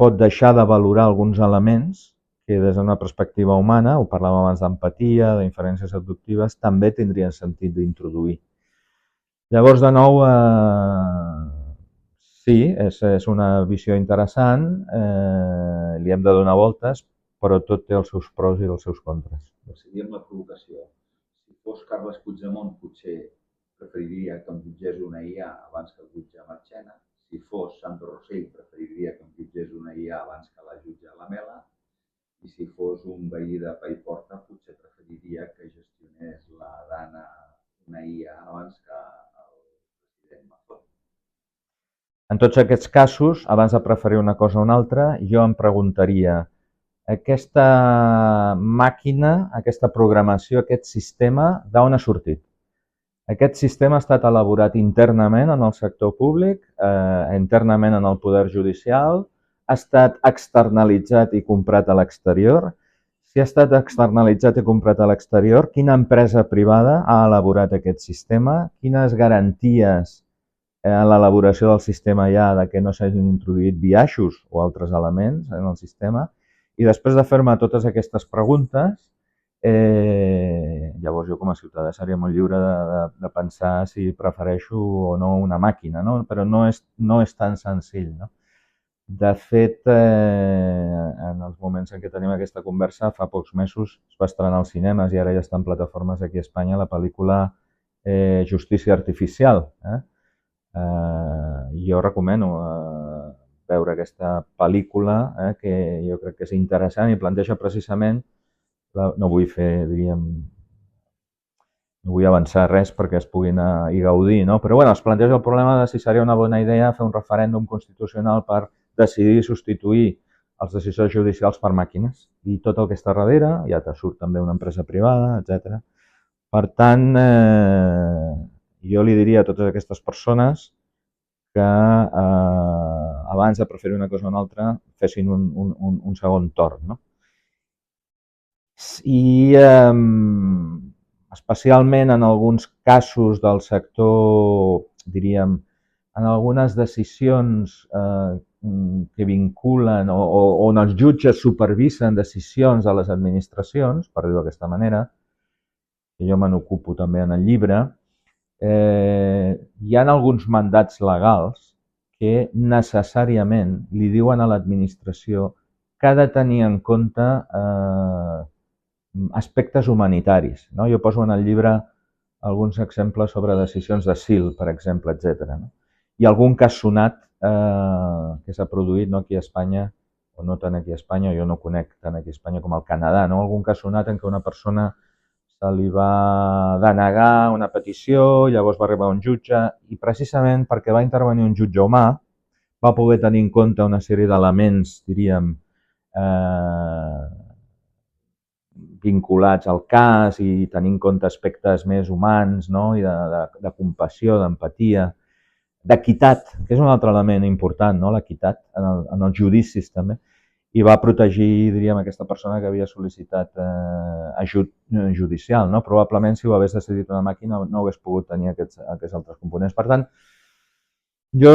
pot deixar de valorar alguns elements que des d'una perspectiva humana, ho parlàvem abans d'empatia, d'inferències abductives, també tindrien sentit d'introduir. Llavors, de nou, sí, és una visió interessant, li hem de donar voltes, però tot té els seus pros i els seus contres. Seguir amb la provocació. Si fos Carles Puigdemont, potser preferiria que em jutgés una IA abans que el jutge Marchena. Si fos Sandro Rosell, preferiria que em jutgés una IA abans que la jutge Lamela. I si fos un veí de Paiporta, potser preferiria que gestionés la Dana una IA abans que el president Mazón. En tots aquests casos, abans de preferir una cosa o una altra, jo em preguntaria, aquesta màquina, aquesta programació, aquest sistema, d'on ha sortit? Aquest sistema ha estat elaborat internament en el sector públic, internament en el poder judicial, ha estat externalitzat i comprat a l'exterior. Si ha estat externalitzat i comprat a l'exterior, quina empresa privada ha elaborat aquest sistema? Quines garanties en l'elaboració del sistema hi ha de que no s'hagin introduït biaixos o altres elements en el sistema? I després de fer-me totes aquestes preguntes, llavors jo com a ciutadà seria molt lliure de pensar si prefereixo o no una màquina, no? Però no és tan senzill, no? De fet, en els moments en què tenim aquesta conversa, fa pocs mesos es va estrenar als cinemes i ara ja està en plataformes aquí a Espanya la pel·lícula Justícia Artificial. Jo recomano veure aquesta pel·lícula, que jo crec que és interessant i planteja precisament, no vull fer, diríem, no vull avançar res perquè es puguin anar i gaudir, no? Però bueno, es planteja el problema de si seria una bona idea fer un referèndum constitucional per decidir substituir els decisors judicials per màquines. I tot el que està darrere, ja te surt també una empresa privada, etc. Per tant, jo li diria a totes aquestes persones que abans de preferir una cosa o una altra fessin un segon torn, no? I especialment en alguns casos del sector, diríem, en algunes decisions que vinculen o on els jutges supervisen decisions de les administracions, per dir-ho d'aquesta manera, que jo me n'ocupo també en el llibre, hi ha alguns mandats legals que necessàriament li diuen a l'administració que ha de tenir en compte aspectes humanitaris, no? Jo poso en el llibre alguns exemples sobre decisions d'asil, per exemple, etc. No? I algun cas sonat que s'ha produït no aquí a Espanya, o no tant aquí a Espanya, jo no conec tant aquí a Espanya com al Canadà, no? Algun cas sonat en què una persona se li va denegar una petició, llavors va arribar un jutge i precisament perquè va intervenir un jutge humà va poder tenir en compte una sèrie d'elements, diríem, vinculats al cas i tenir en compte aspectes més humans, no? I de compassió, d'empatia, d'equitat, que és un altre element important, no? L'equitat en els judicis també, i va protegir, diríem, aquesta persona que havia sol·licitat ajut judicial, no? Probablement si ho hagués decidit una màquina no hagués pogut tenir aquests altres components. Per tant, jo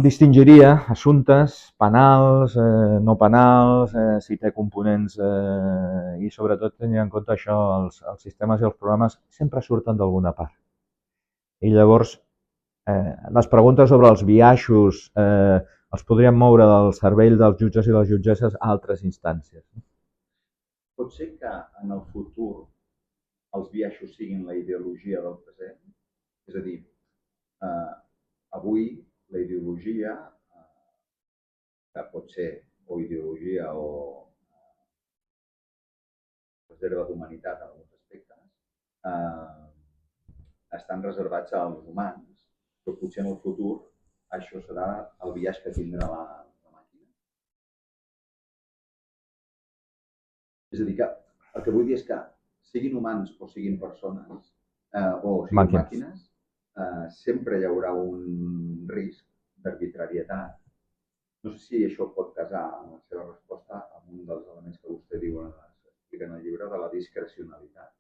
distingiria assumptes penals, no penals, si té components i sobretot tenir en compte això, els sistemes i els programes sempre surten d'alguna part. I llavors les preguntes sobre els biaixos els podríem moure del cervell dels jutges i les jutgesses a altres instàncies. Pot ser que en el futur els biaixos siguin la ideologia del present? És a dir, avui la ideologia, que pot ser o ideologia o reserva d'humanitat en alguns aspectes, estan reservats als humans, però potser en el futur això serà el biaix que tindrà la màquina. És a dir, que el que vull dir és que siguin humans o siguin persones o siguin màquines, sempre hi haurà un risc d'arbitrarietat. No sé si això pot casar en la seva resposta amb un dels elements que vostè diu en el llibre de la discrecionalitat.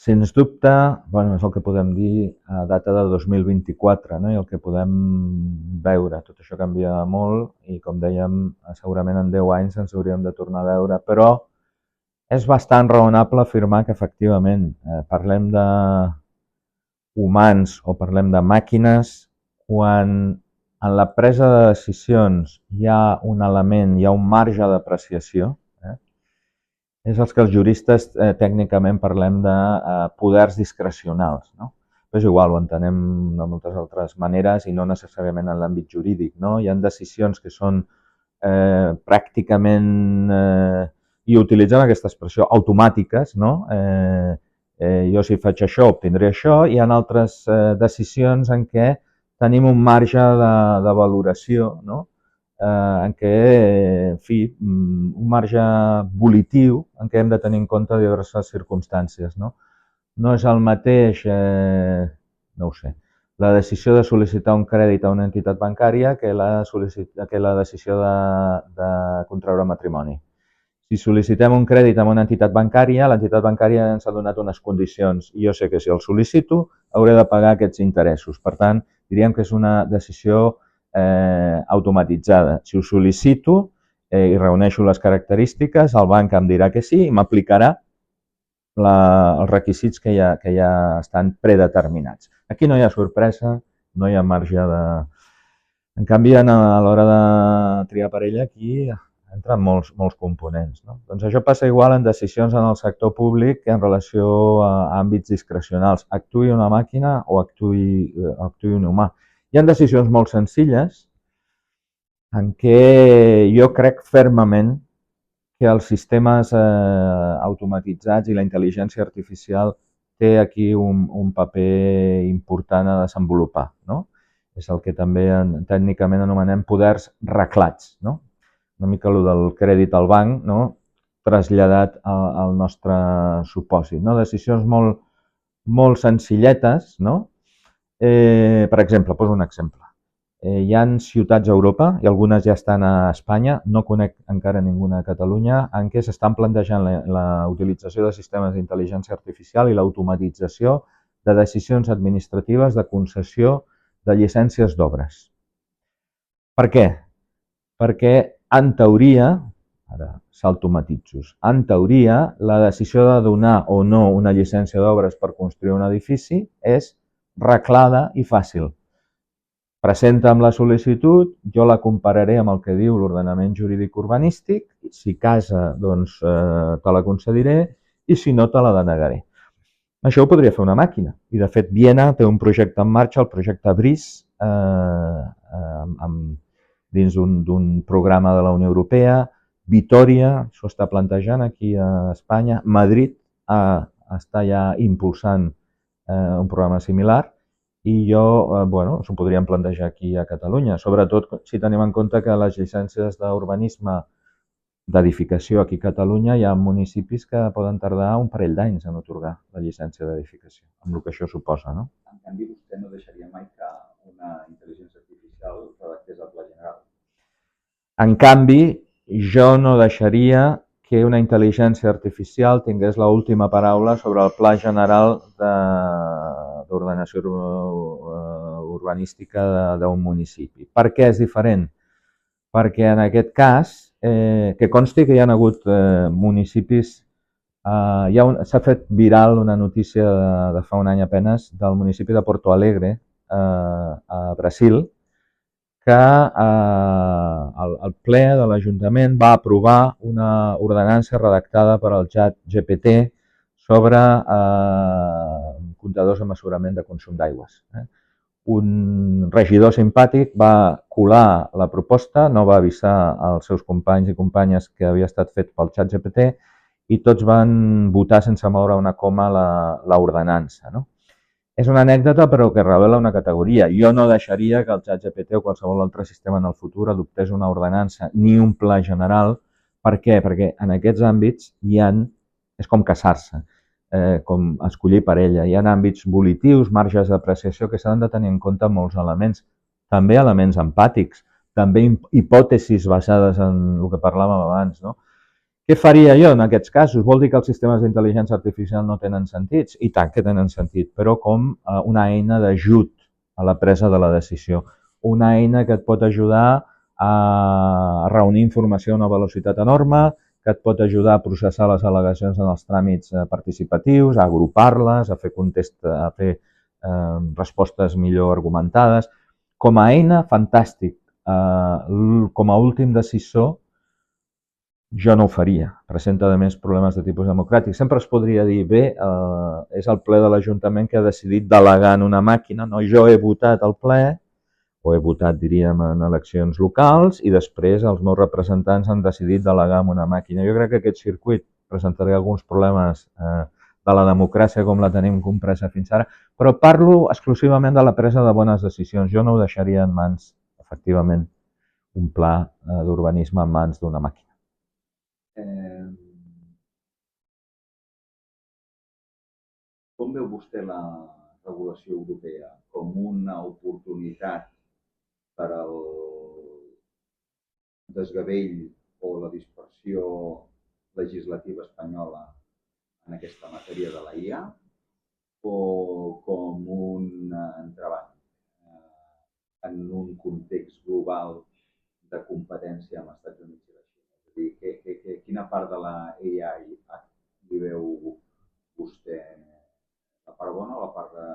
Sens dubte, és el que podem dir a data de 2024, no? I el que podem veure. Tot això canvia molt i, com dèiem, segurament en 10 anys ens hauríem de tornar a veure, però és bastant raonable afirmar que, efectivament, parlem de humans o parlem de màquines quan en la presa de decisions hi ha un element, hi ha un marge d'apreciació. És els que els juristes tècnicament parlem de poders discrecionals. No? Però és igual, ho entenem de moltes altres maneres i no necessàriament en l'àmbit jurídic. No? Hi ha decisions que són pràcticament, i utilitzem aquesta expressió, automàtiques. No? Jo si faig això obtindré això. Hi ha altres decisions en què tenim un marge de valoració, no? En què, en fi, un marge volitiu en què hem de tenir en compte diverses circumstàncies. No és el mateix, no ho sé, la decisió de sol·licitar un crèdit a una entitat bancària que la decisió de contraure matrimoni. Si sol·licitem un crèdit a una entitat bancària, l'entitat bancària ens ha donat unes condicions i jo sé que si el sol·licito hauré de pagar aquests interessos. Per tant, diríem que és una decisió automatitzada. Si ho sol·licito i reuneixo les característiques, el banc em dirà que sí i m'aplicarà els requisits que ja estan predeterminats. Aquí no hi ha sorpresa, no hi ha marge de... En canvi, a l'hora de triar parella, aquí entren molts components. No? Doncs això passa igual en decisions en el sector públic que en relació a àmbits discrecionals. Actuï una màquina o actuï un humà. Hi ha decisions molt senzilles en què jo crec fermament que els sistemes automatitzats i la intel·ligència artificial té aquí un paper important a desenvolupar. No? És el que també tècnicament anomenem poders reclats. No? Una mica el del crèdit al banc, no? Traslladat al nostre supòsit. No? Decisions molt senzilletes, no? Per exemple, poso un exemple. Hi ha ciutats a Europa, i algunes ja estan a Espanya, no conec encara ninguna a Catalunya, en què s'estan plantejant la utilització de sistemes d'intel·ligència artificial i l'automatització de decisions administratives de concessió de llicències d'obres. Per què? Perquè, en teoria, ara salto matisos, en teoria, la decisió de donar o no una llicència d'obres per construir un edifici és reclada i fàcil. Presenta'm la sol·licitud, jo la compararé amb el que diu l'ordenament jurídic urbanístic, si casa, doncs te la concediré i si no te la denegaré. Això ho podria fer una màquina i de fet Viena té un projecte en marxa, el projecte BRIS, dins d'un programa de la Unió Europea, Vitòria s'ho està plantejant aquí a Espanya, Madrid està ja impulsant un programa similar i s'ho podríem plantejar aquí a Catalunya, sobretot si tenim en compte que les llicències d'urbanisme d'edificació aquí a Catalunya hi ha municipis que poden tardar un parell d'anys en atorgar la llicència d'edificació, amb el que això suposa. No? En canvi, vostè no deixaria mai que una intel·ligència artificial redactés el Pla General. En canvi, jo no deixaria que una intel·ligència artificial tingués l'última paraula sobre el Pla General d'ordenació urbanística d'un municipi. Per què és diferent? Perquè en aquest cas, que consti que hi ha hagut municipis, s'ha fet viral una notícia de fa un any apenas del municipi de Porto Alegre, a Brasil, que el ple de l'Ajuntament va aprovar una ordenança redactada per al ChatGPT sobre comptadors de mesurament de consum d'aigües. Un regidor simpàtic va colar la proposta, no va avisar als seus companys i companyes que havia estat fet pel ChatGPT i tots van votar sense moure una coma l'ordenança. No? És una anècdota però que revela una categoria. Jo no deixaria que el ChatGPT o qualsevol altre sistema en el futur adoptés una ordenança ni un pla general. Per què? Perquè en aquests àmbits és com casar-se, com escollir parella. Hi ha àmbits volitius, marges d'apreciació que s'han de tenir en compte molts elements, també elements empàtics, també hipòtesis basades en el que parlàvem abans, no? Què faria jo en aquests casos? Vol dir que els sistemes d'intel·ligència artificial no tenen sentits? I tant que tenen sentit, però com una eina d'ajut a la presa de la decisió. Una eina que et pot ajudar a reunir informació a una velocitat enorme, que et pot ajudar a processar les al·legacions en els tràmits participatius, a agrupar-les, a fer respostes millor argumentades. Com a eina, fantàstic. Com a últim decisor, jo no ho faria. Presenta, a més, problemes de tipus democràtic. Sempre es podria dir, bé, és el ple de l'Ajuntament que ha decidit delegar en una màquina. No, jo he votat al ple, o he votat, diríem, en eleccions locals, i després els meus representants han decidit delegar en una màquina. Jo crec que aquest circuit presentaré alguns problemes de la democràcia com la tenim compresa fins ara, però parlo exclusivament de la presa de bones decisions. Jo no ho deixaria en mans, efectivament, un pla d'urbanisme en mans d'una màquina. Com veu vostè la regulació europea? Com una oportunitat per al desgavell o la dispersió legislativa espanyola en aquesta matèria de la IA, o com un entrebanc en un context global de competència amb els Estats Units i la Xina? És a dir, quina part de la AI li veu vostè, la part bona o la part de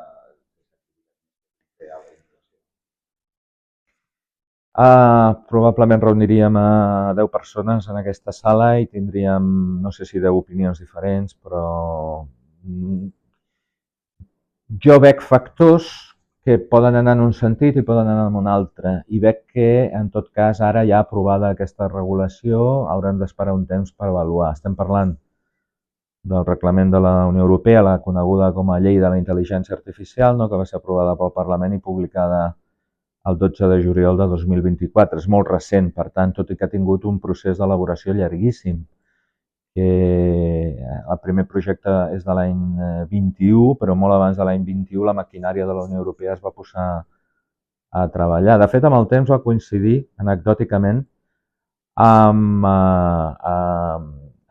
crear la innovació? Probablement reuniríem a 10 persones en aquesta sala i tindríem, no sé si 10 opinions diferents, però jo veig factors que poden anar en un sentit i poden anar en un altre, i veig que, en tot cas, ara ja aprovada aquesta regulació, haurem d'esperar un temps per avaluar. Estem parlant del reglament de la Unió Europea, la coneguda com a Llei de la Intel·ligència Artificial, no?, que va ser aprovada pel Parlament i publicada el 12 de juliol de 2024. És molt recent, per tant, tot i que ha tingut un procés d'elaboració llarguíssim. El primer projecte és de l'any 21, però molt abans de l'any 21 la maquinària de la Unió Europea es va posar a treballar. De fet, amb el temps va coincidir, anecdòticament, amb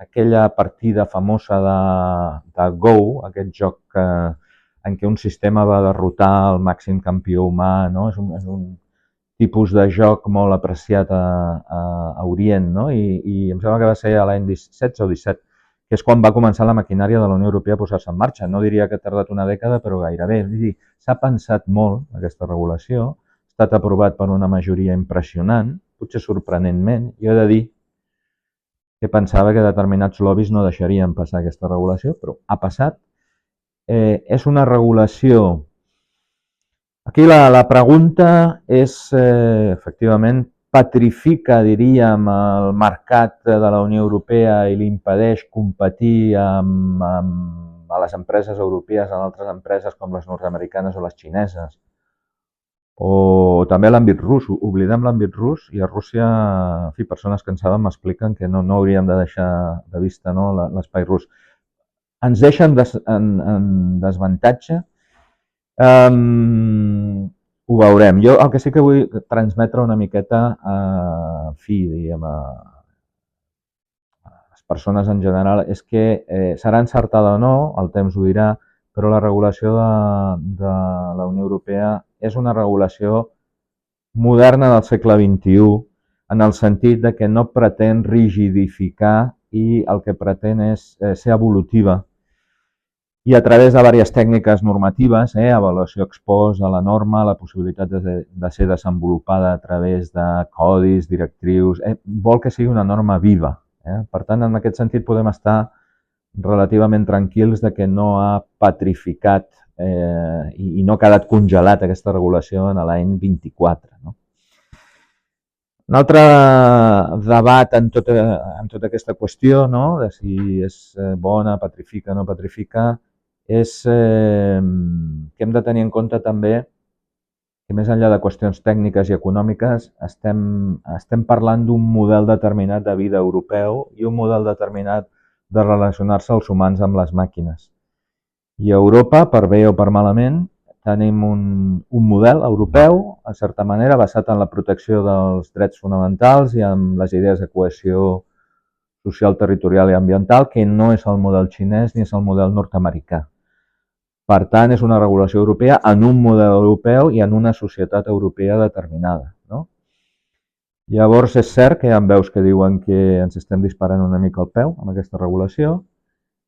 aquella partida famosa de Go, aquest joc en què un sistema va derrotar el màxim campió humà, no? És un tipus de joc molt apreciat a Orient, no? I em sembla que va ser l'any 16 o 17, que és quan va començar la maquinària de la Unió Europea a posar-se en marxa. No diria que ha tardat una dècada, però gairebé. És a dir, s'ha pensat molt aquesta regulació, ha estat aprovat per una majoria impressionant, potser sorprenentment. Jo he de dir que pensava que determinats lobbies no deixarien passar aquesta regulació, però ha passat. És una regulació... Aquí la pregunta és, efectivament, petrifica, diríem, el mercat de la Unió Europea i li impedeix competir amb les empreses europees en altres empreses com les nord-americanes o les xineses. O també l'àmbit rus, oblidem l'àmbit rus, i a Rússia, en fi, persones que en saben m'expliquen que no hauríem de deixar de vista, no, l'espai rus. Ens deixen en desavantatge? Ho veurem. Jo el que sí que vull transmetre una miqueta, en fi, diguem, a les persones en general, és que serà encertada o no, el temps ho dirà, però la regulació de la Unió Europea és una regulació moderna del segle XXI, en el sentit de que no pretén rigidificar i el que pretén és ser evolutiva. I a través de diverses tècniques normatives, avaluació ex post de la norma, la possibilitat de ser desenvolupada a través de codis, directrius, vol que sigui una norma viva. Per tant, en aquest sentit podem estar relativament tranquils de que no ha petrificat i no ha quedat congelat aquesta regulació en l'any 24. No? Un altre debat en tota aquesta qüestió, no, de si és bona, petrifica, no petrifica, és que hem de tenir en compte també que més enllà de qüestions tècniques i econòmiques estem parlant d'un model determinat de vida europeu i un model determinat de relacionar-se els humans amb les màquines. I a Europa, per bé o per malament, tenim un model europeu, en certa manera, basat en la protecció dels drets fonamentals i en les idees de cohesió social, territorial i ambiental, que no és el model xinès ni és el model nord-americà. Per tant, és una regulació europea en un model europeu i en una societat europea determinada. No? Llavors, és cert que hi ha veus que diuen que ens estem disparant una mica al peu amb aquesta regulació.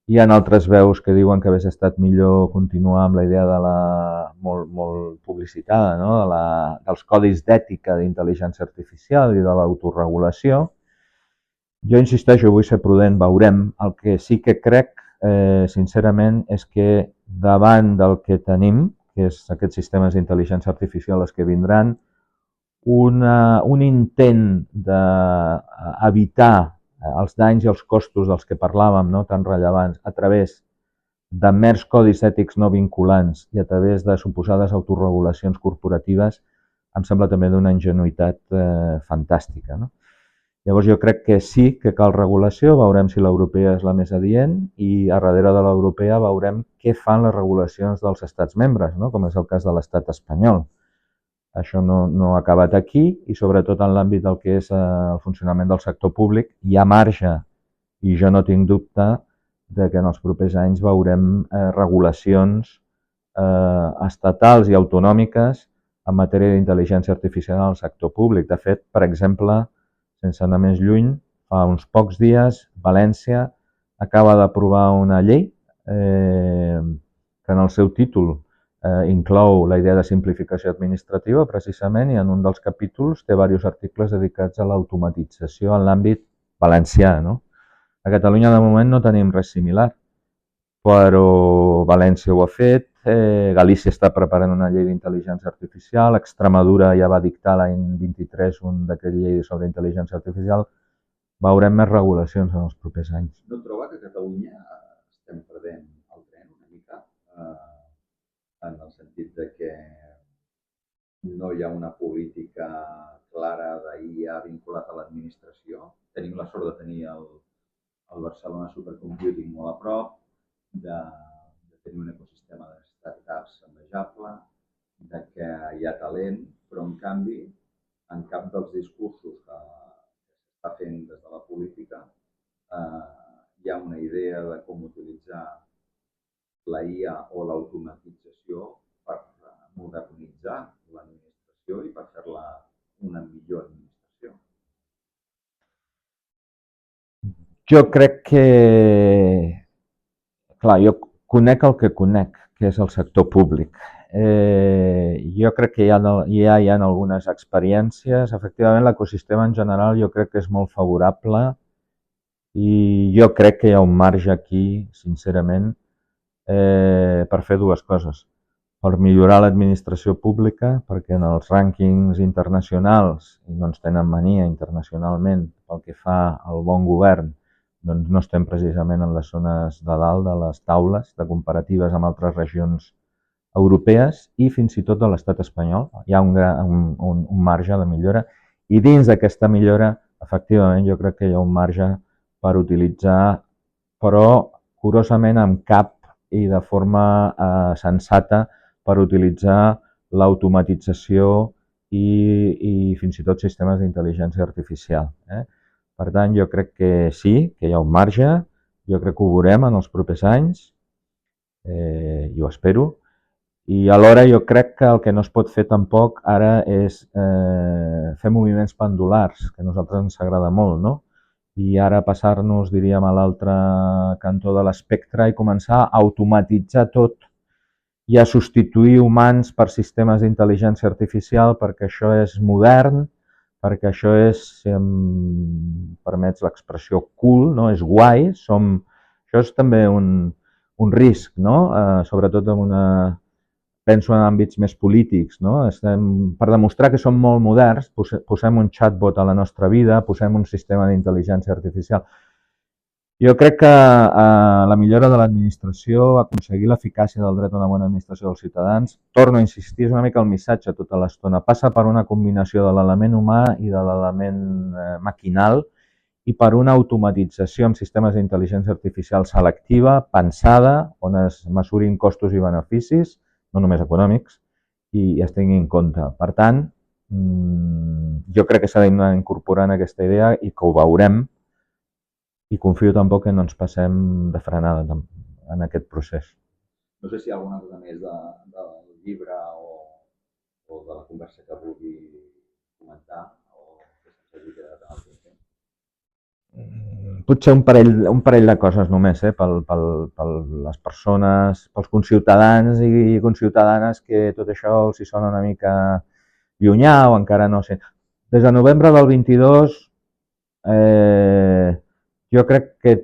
Hi ha altres veus que diuen que hagués estat millor continuar amb la idea de la molt publicitada, no? Dels codis d'ètica d'intel·ligència artificial i de l'autoregulació. Jo insisteixo, vull ser prudent, veurem. El que sí que crec, sincerament, és que davant del que tenim, que és aquests sistemes d'intel·ligència artificial els que vindran, un intent d'evitar els danys i els costos dels que parlàvem, no, tan rellevants, a través de mers codis ètics no vinculants i a través de suposades autorregulacions corporatives, em sembla també d'una ingenuïtat fantàstica. No? Llavors jo crec que sí que cal regulació, veurem si l'europea és la més adient i a darrere de l'europea veurem què fan les regulacions dels estats membres, no? Com és el cas de l'estat espanyol. Això no ha acabat aquí i sobretot en l'àmbit del que és el funcionament del sector públic hi ha marge i jo no tinc dubte de que en els propers anys veurem regulacions estatals i autonòmiques en matèria d'intel·ligència artificial en el sector públic. De fet, per exemple, sense anar més lluny, fa uns pocs dies València acaba d'aprovar una llei que en el seu títol inclou la idea de simplificació administrativa precisament i en un dels capítols té diversos articles dedicats a l'automatització en l'àmbit valencià. No? A Catalunya de moment no tenim res similar, però València ho ha fet, Galícia està preparant una llei d'intel·ligència artificial, Extremadura ja va dictar l'any 23 un decret llei sobre intel·ligència artificial, veurem més regulacions en els propers anys. No troba que a Catalunya estem perdent el tren una mica? En el sentit de que no hi ha una política clara d'IA vinculat a l'administració. Tenim la sort de tenir el Barcelona Supercomputing molt a prop, de tenir un ecosistema de startups envejable, de que hi ha talent, però en canvi, en cap dels discursos que s'està fent des de la política hi ha una idea de com utilitzar la IA o l'automatització per modernitzar l'administració i per fer-la una millor administració. Jo crec que... Clar, jo conec el que conec, que és el sector públic. Jo crec que ja hi ha algunes experiències. Efectivament, l'ecosistema en general jo crec que és molt favorable i jo crec que hi ha un marge aquí, sincerament, per fer dues coses. Per millorar l'administració pública, perquè en els rànquings internacionals, i no ens tenen mania internacionalment pel que fa al bon govern, doncs no estem precisament en les zones de dalt de les taules de comparatives amb altres regions europees i fins i tot de l'estat espanyol. Hi ha un marge de millora i dins d'aquesta millora, efectivament, jo crec que hi ha un marge per utilitzar, però curosament amb cap i de forma sensata per utilitzar l'automatització i fins i tot sistemes d'intel·ligència artificial. Per tant, jo crec que sí, que hi ha un marge, jo crec que ho veurem en els propers anys, i ho espero, i alhora jo crec que el que no es pot fer tampoc ara és fer moviments pendulars, que a nosaltres ens agrada molt, no? I ara passar-nos, diríem, a l'altre cantó de l'espectre i començar a automatitzar tot i a substituir humans per sistemes d'intel·ligència artificial perquè això és modern, perquè això és, si em permets l'expressió, cool, no? És guai, això és també un risc, no? Sobretot penso en àmbits més polítics, no? Per demostrar que som molt moderns, posem un chatbot a la nostra vida, posem un sistema d'intel·ligència artificial. Jo crec que la millora de l'administració, aconseguir l'eficàcia del dret a una bona administració dels ciutadans, torno a insistir, és una mica el missatge tota l'estona, passa per una combinació de l'element humà i de l'element maquinal i per una automatització amb sistemes d'intel·ligència artificial selectiva, pensada, on es mesurin costos i beneficis, no només econòmics, i es tinguin en compte. Per tant, jo crec que s'ha d'anar incorporant aquesta idea i que ho veurem, i confio tampoc que no ens passem de frenada en aquest procés. No sé si hi ha alguna cosa més del llibre o de la conversa que vulgui comentar o que se'ns hagi quedat en el temps. Potser un parell de coses només, per les persones, pels conciutadans i conciutadanes que tot això els hi sona una mica llunyà o encara no sé. Des de novembre del 22, jo crec que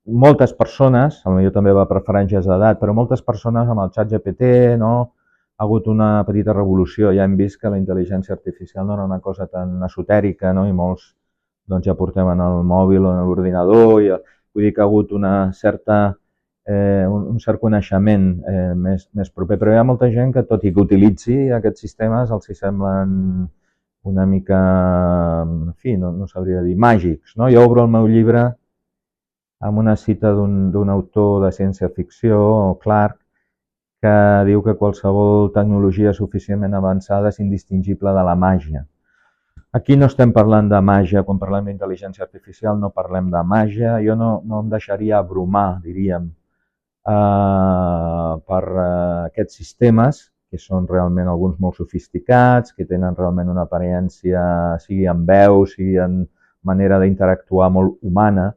moltes persones, potser també va per franges d'edat, però moltes persones amb el xat GPT, no, ha hagut una petita revolució. Ja hem vist que la intel·ligència artificial no era una cosa tan esotèrica, no? I molts doncs, ja portem en el mòbil o en l'ordinador. Vull dir que ha hagut una certa, un cert coneixement més proper. Però hi ha molta gent que, tot i que utilitzi aquests sistemes, els hi semblen una mica, en fi, no sabria dir, màgics. No? Jo obro el meu llibre amb una cita d'un autor de ciència-ficció, Clarke, que diu que qualsevol tecnologia suficientment avançada és indistingible de la màgia. Aquí no estem parlant de màgia, quan parlem d'intel·ligència artificial no parlem de màgia, jo no em deixaria abrumar, diríem, per aquests sistemes, que són realment alguns molt sofisticats, que tenen realment una aparença, sigui en veu, sigui en manera d'interactuar molt humana,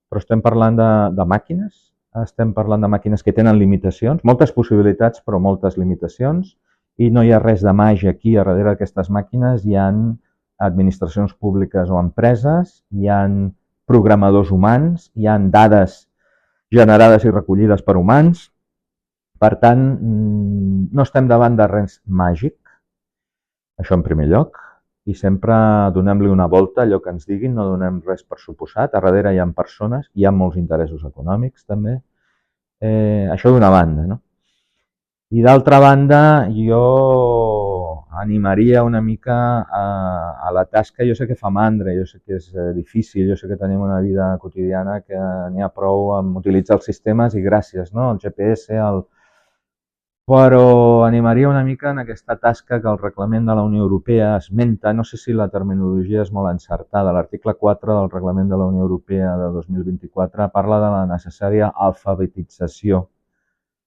però estem parlant de màquines, estem parlant de màquines que tenen limitacions, moltes possibilitats però moltes limitacions, i no hi ha res de màgia aquí. A darrere d'aquestes màquines hi ha administracions públiques o empreses, hi ha programadors humans, hi ha dades generades i recollides per humans. Per tant, no estem davant de res màgic, això en primer lloc, i sempre donem-li una volta a allò que ens diguin, no donem res per suposat. A darrere hi ha persones, hi ha molts interessos econòmics també. Això d'una banda, no? I d'altra banda, jo animaria una mica a la tasca. Jo sé que fa mandra, jo sé que és difícil, jo sé que tenim una vida quotidiana que n'hi ha prou amb utilitzar els sistemes i gràcies, no? El GPS, però animaria una mica en aquesta tasca que el reglament de la Unió Europea esmenta. No sé si la terminologia és molt encertada. L'article 4 del reglament de la Unió Europea de 2024 parla de la necessària alfabetització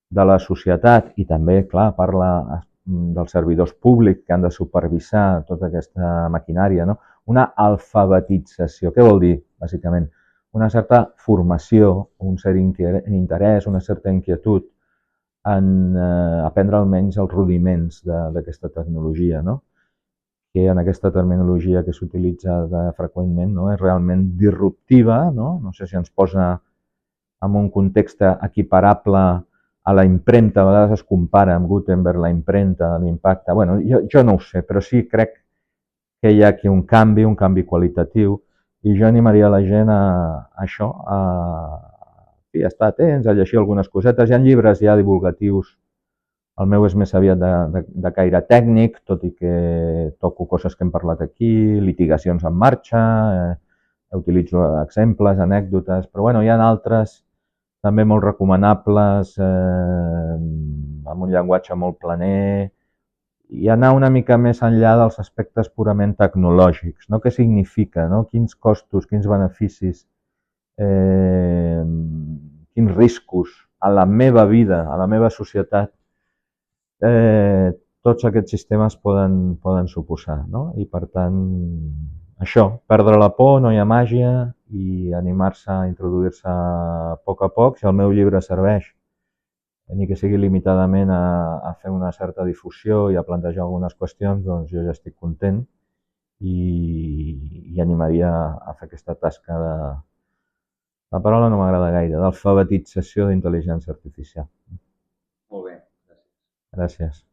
de la societat i també, clar, parla dels servidors públics que han de supervisar tota aquesta maquinària, no? Una alfabetització. Què vol dir, bàsicament? Una certa formació, un cert interès, una certa inquietud en aprendre almenys els rudiments d'aquesta tecnologia, no? Que en aquesta terminologia que s'utilitza freqüentment, no? És realment disruptiva, no? No sé si ens posa en un context equiparable a la impremta, a vegades es compara amb Gutenberg, la impremta, l'impacte. Bueno, jo no ho sé, però sí crec que hi ha aquí un canvi qualitatiu, i jo animaria la gent a això, a estar atents, a llegir algunes cosetes. Hi ha llibres ja divulgatius. El meu és més aviat de caire tècnic, tot i que toco coses que hem parlat aquí, litigacions en marxa, utilitzo exemples, anècdotes, però bueno, hi ha altres també molt recomanables, amb un llenguatge molt planer, i anar una mica més enllà dels aspectes purament tecnològics, no? Què significa, no? Quins costos, quins beneficis, quins riscos a la meva vida, a la meva societat, tots aquests sistemes poden suposar, no? I per tant, això, perdre la por, no hi ha màgia, i animar-se a introduir-se a poc, si el meu llibre serveix, ni que sigui limitadament a fer una certa difusió i a plantejar algunes qüestions, doncs jo ja estic content i animaria a fer aquesta tasca de... La paraula no m'agrada gaire, d'alfabetització d'intel·ligència artificial. Molt bé, gràcies. Gràcies.